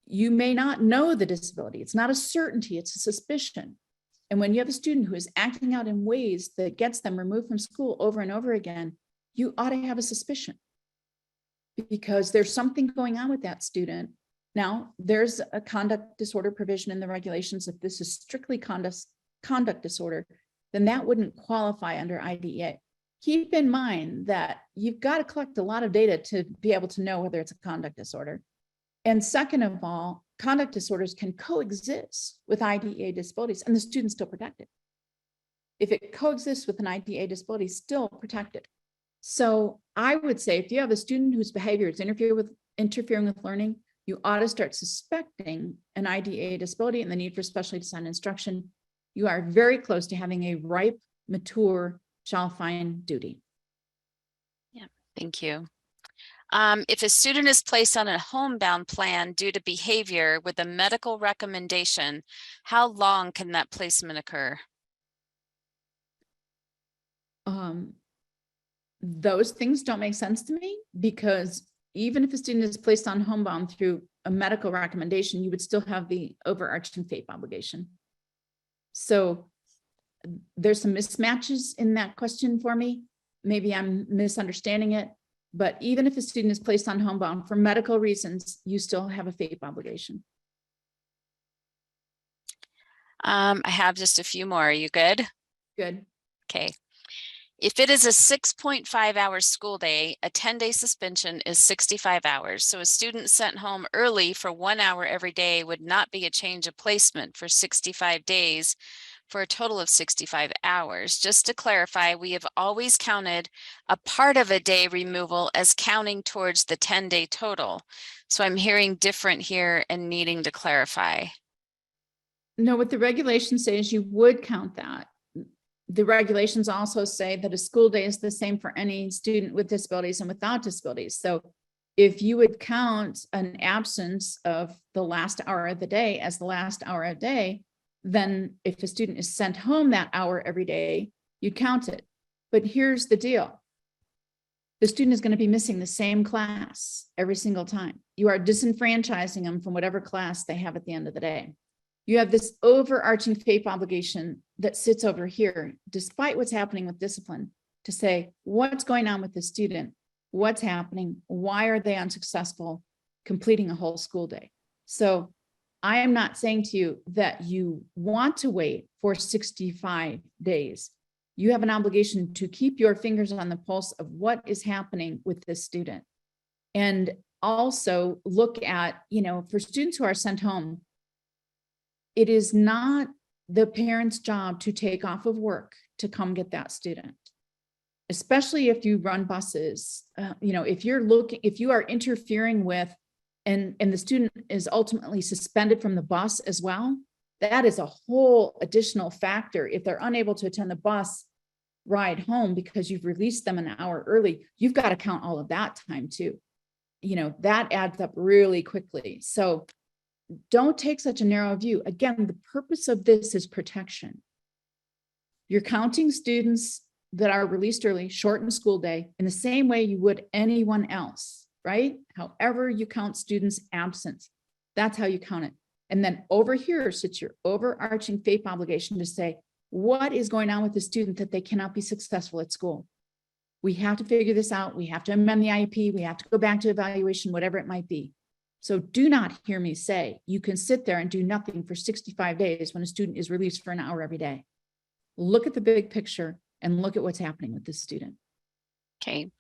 You may not know the disability. It's not a certainty, it's a suspicion. And when you have a student who is acting out in ways that gets them removed from school over and over again, you ought to have a suspicion because there's something going on with that student. Now, there's a conduct disorder provision in the regulations. If this is strictly conduct disorder, then that wouldn't qualify under IDEA. Keep in mind that you've got to collect a lot of data to be able to know whether it's a conduct disorder. And second of all, conduct disorders can coexist with IDEA disabilities and the student's still protected. If it coexists with an IDEA disability, still protected. So I would say if you have a student whose behavior is interfering with learning, you ought to start suspecting an IDEA disability and the need for specially designed instruction. You are very close to having a ripe, mature child fine duty. Yeah, thank you. If a student is placed on a homebound plan due to behavior with a medical recommendation, how long can that placement occur? Those things don't make sense to me, because even if a student is placed on homebound through a medical recommendation, you would still have the overarching FAPE obligation. So there's some mismatches in that question for me. Maybe I'm misunderstanding it, but even if a student is placed on homebound for medical reasons, you still have a FAPE obligation. I have just a few more. Are you good? Good. Okay. If it is a 6.5 hour school day, a 10-day suspension is 65 hours. So a student sent home early for 1 hour every day would not be a change of placement for 65 days for a total of 65 hours. Just to clarify, we have always counted a part of a day removal as counting towards the 10-day total. So I'm hearing different here and needing to clarify. No, what the regulations say is you would count that. The regulations also say that a school day is the same for any student with disabilities and without disabilities. So if you would count an absence of the last hour of the day as the last hour of the day, then if a student is sent home that hour every day, you count it. But here's the deal. The student is going to be missing the same class every single time. You are disenfranchising them from whatever class they have at the end of the day. You have this overarching FAPE obligation that sits over here, despite what's happening with discipline, to say, what's going on with the student? What's happening? Why are they unsuccessful completing a whole school day? So I am not saying to you that you want to wait for 65 days. You have an obligation to keep your fingers on the pulse of what is happening with this student. And also look at, for students who are sent home, it is not the parent's job to take off of work to come get that student, especially if you run buses. If you are interfering with, and the student is ultimately suspended from the bus as well, that is a whole additional factor. If they're unable to attend the bus ride home because you've released them an hour early, you've got to count all of that time too. That adds up really quickly. So don't take such a narrow view. Again, the purpose of this is protection. You're counting students that are released early, shortened school day, in the same way you would anyone else, right? However you count students' absence, that's how you count it. And then over here sits your overarching FAPE obligation to say, what is going on with the student that they cannot be successful at school? We have to figure this out. We have to amend the IEP. We have to go back to evaluation, whatever it might be. So do not hear me say you can sit there and do nothing for 65 days when a student is released for an hour every day. Look at the big picture and look at what's happening with this student. Okay.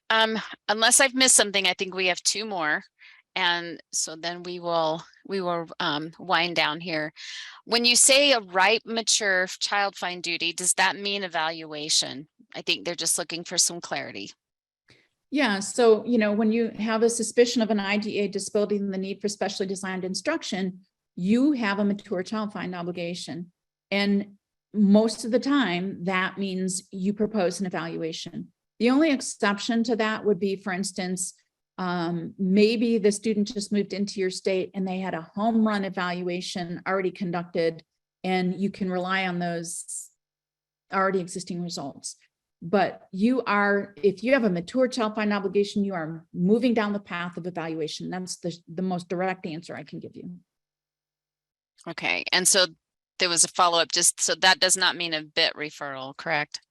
Unless I've missed something, I think we have two more. And so then we will wind down here. When you say a ripe, mature child find duty, does that mean evaluation? I think they're just looking for some clarity. Yeah, so, when you have a suspicion of an IDA disability and the need for specially designed instruction, you have a mature child find obligation. And most of the time, that means you propose an evaluation. The only exception to that would be, for instance, maybe the student just moved into your state and they had a home run evaluation already conducted, and you can rely on those already existing results. But if you have a mature child find obligation, you are moving down the path of evaluation. That's the most direct answer I can give you. Okay, and so there was a follow-up, just so that does not mean a BIT referral, correct?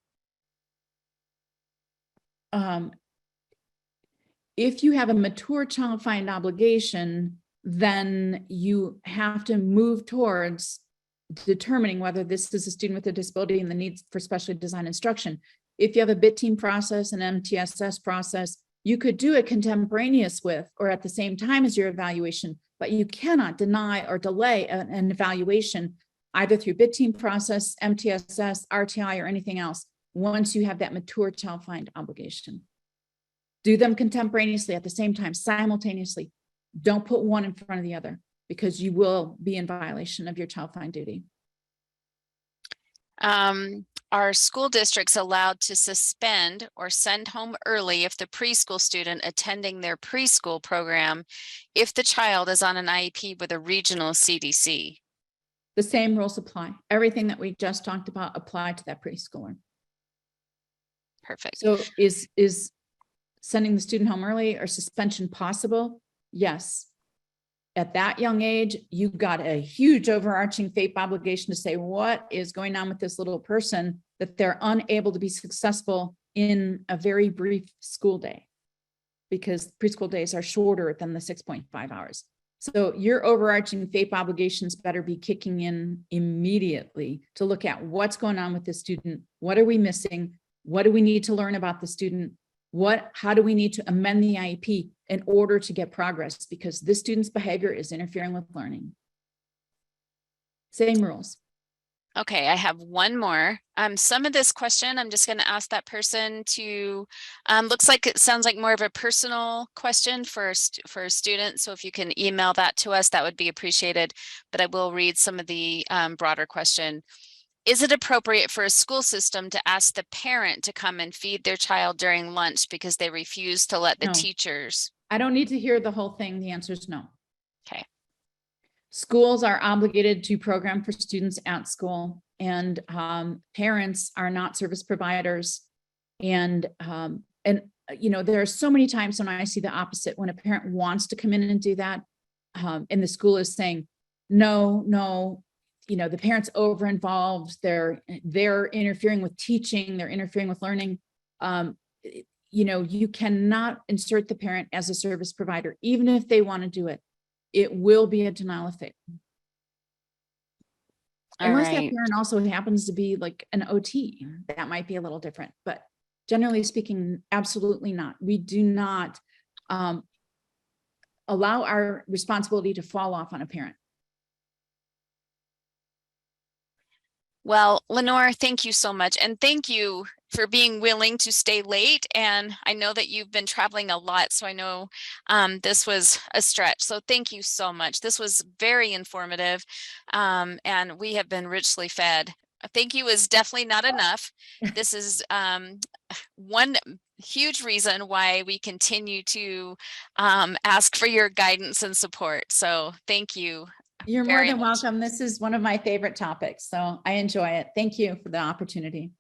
If you have a mature child find obligation, then you have to move towards determining whether this is a student with a disability and the needs for specially designed instruction. If you have a BIT team process, an MTSS process, you could do it contemporaneous with or at the same time as your evaluation, but you cannot deny or delay an evaluation either through BIT team process, MTSS, RTI, or anything else once you have that mature child find obligation. Do them contemporaneously at the same time, simultaneously. Don't put one in front of the other, because you will be in violation of your child find duty. Are school districts allowed to suspend or send home early if the preschool student attending their preschool program, if the child is on an IEP with a regional CDC? The same rules apply. Everything that we just talked about apply to that preschooler. Perfect. So is sending the student home early or suspension possible? Yes. At that young age, you've got a huge overarching FAPE obligation to say what is going on with this little person, that they're unable to be successful in a very brief school day, because preschool days are shorter than the 6.5 hours. So your overarching FAPE obligations better be kicking in immediately to look at what's going on with the student. What are we missing? What do we need to learn about the student? How do we need to amend the IEP in order to get progress? Because this student's behavior is interfering with learning. Same rules. Okay, I have one more. Some of this question, I'm just going to ask that person to, looks like it sounds like more of a personal question for a student. So if you can email that to us, that would be appreciated. But I will read some of the broader question. Is it appropriate for a school system to ask the parent to come and feed their child during lunch because they refuse to let the No. teachers? I don't need to hear the whole thing. The answer is no. Okay. Schools are obligated to program for students at school, and parents are not service providers. And you know, there are so many times when I see the opposite, when a parent wants to come in and do that, and the school is saying, no, you know, the parent's over involved, they're interfering with teaching, they're interfering with learning. You know, you cannot insert the parent as a service provider, even if they want to do it. It will be a denial of FAPE. Unless that parent also happens to be like an OT, that might be a little different, but generally speaking, absolutely not. We do not allow our responsibility to fall off on a parent. Well, Lenore, thank you so much. And thank you for being willing to stay late. And I know that you've been traveling a lot, so I know this was a stretch. So thank you so much. This was very informative, and we have been richly fed. Thank you is definitely not enough. This is one huge reason why we continue to ask for your guidance and support. So thank you. You're more than much. welcome. This is one of my favorite topics, so I enjoy it. Thank you for the opportunity.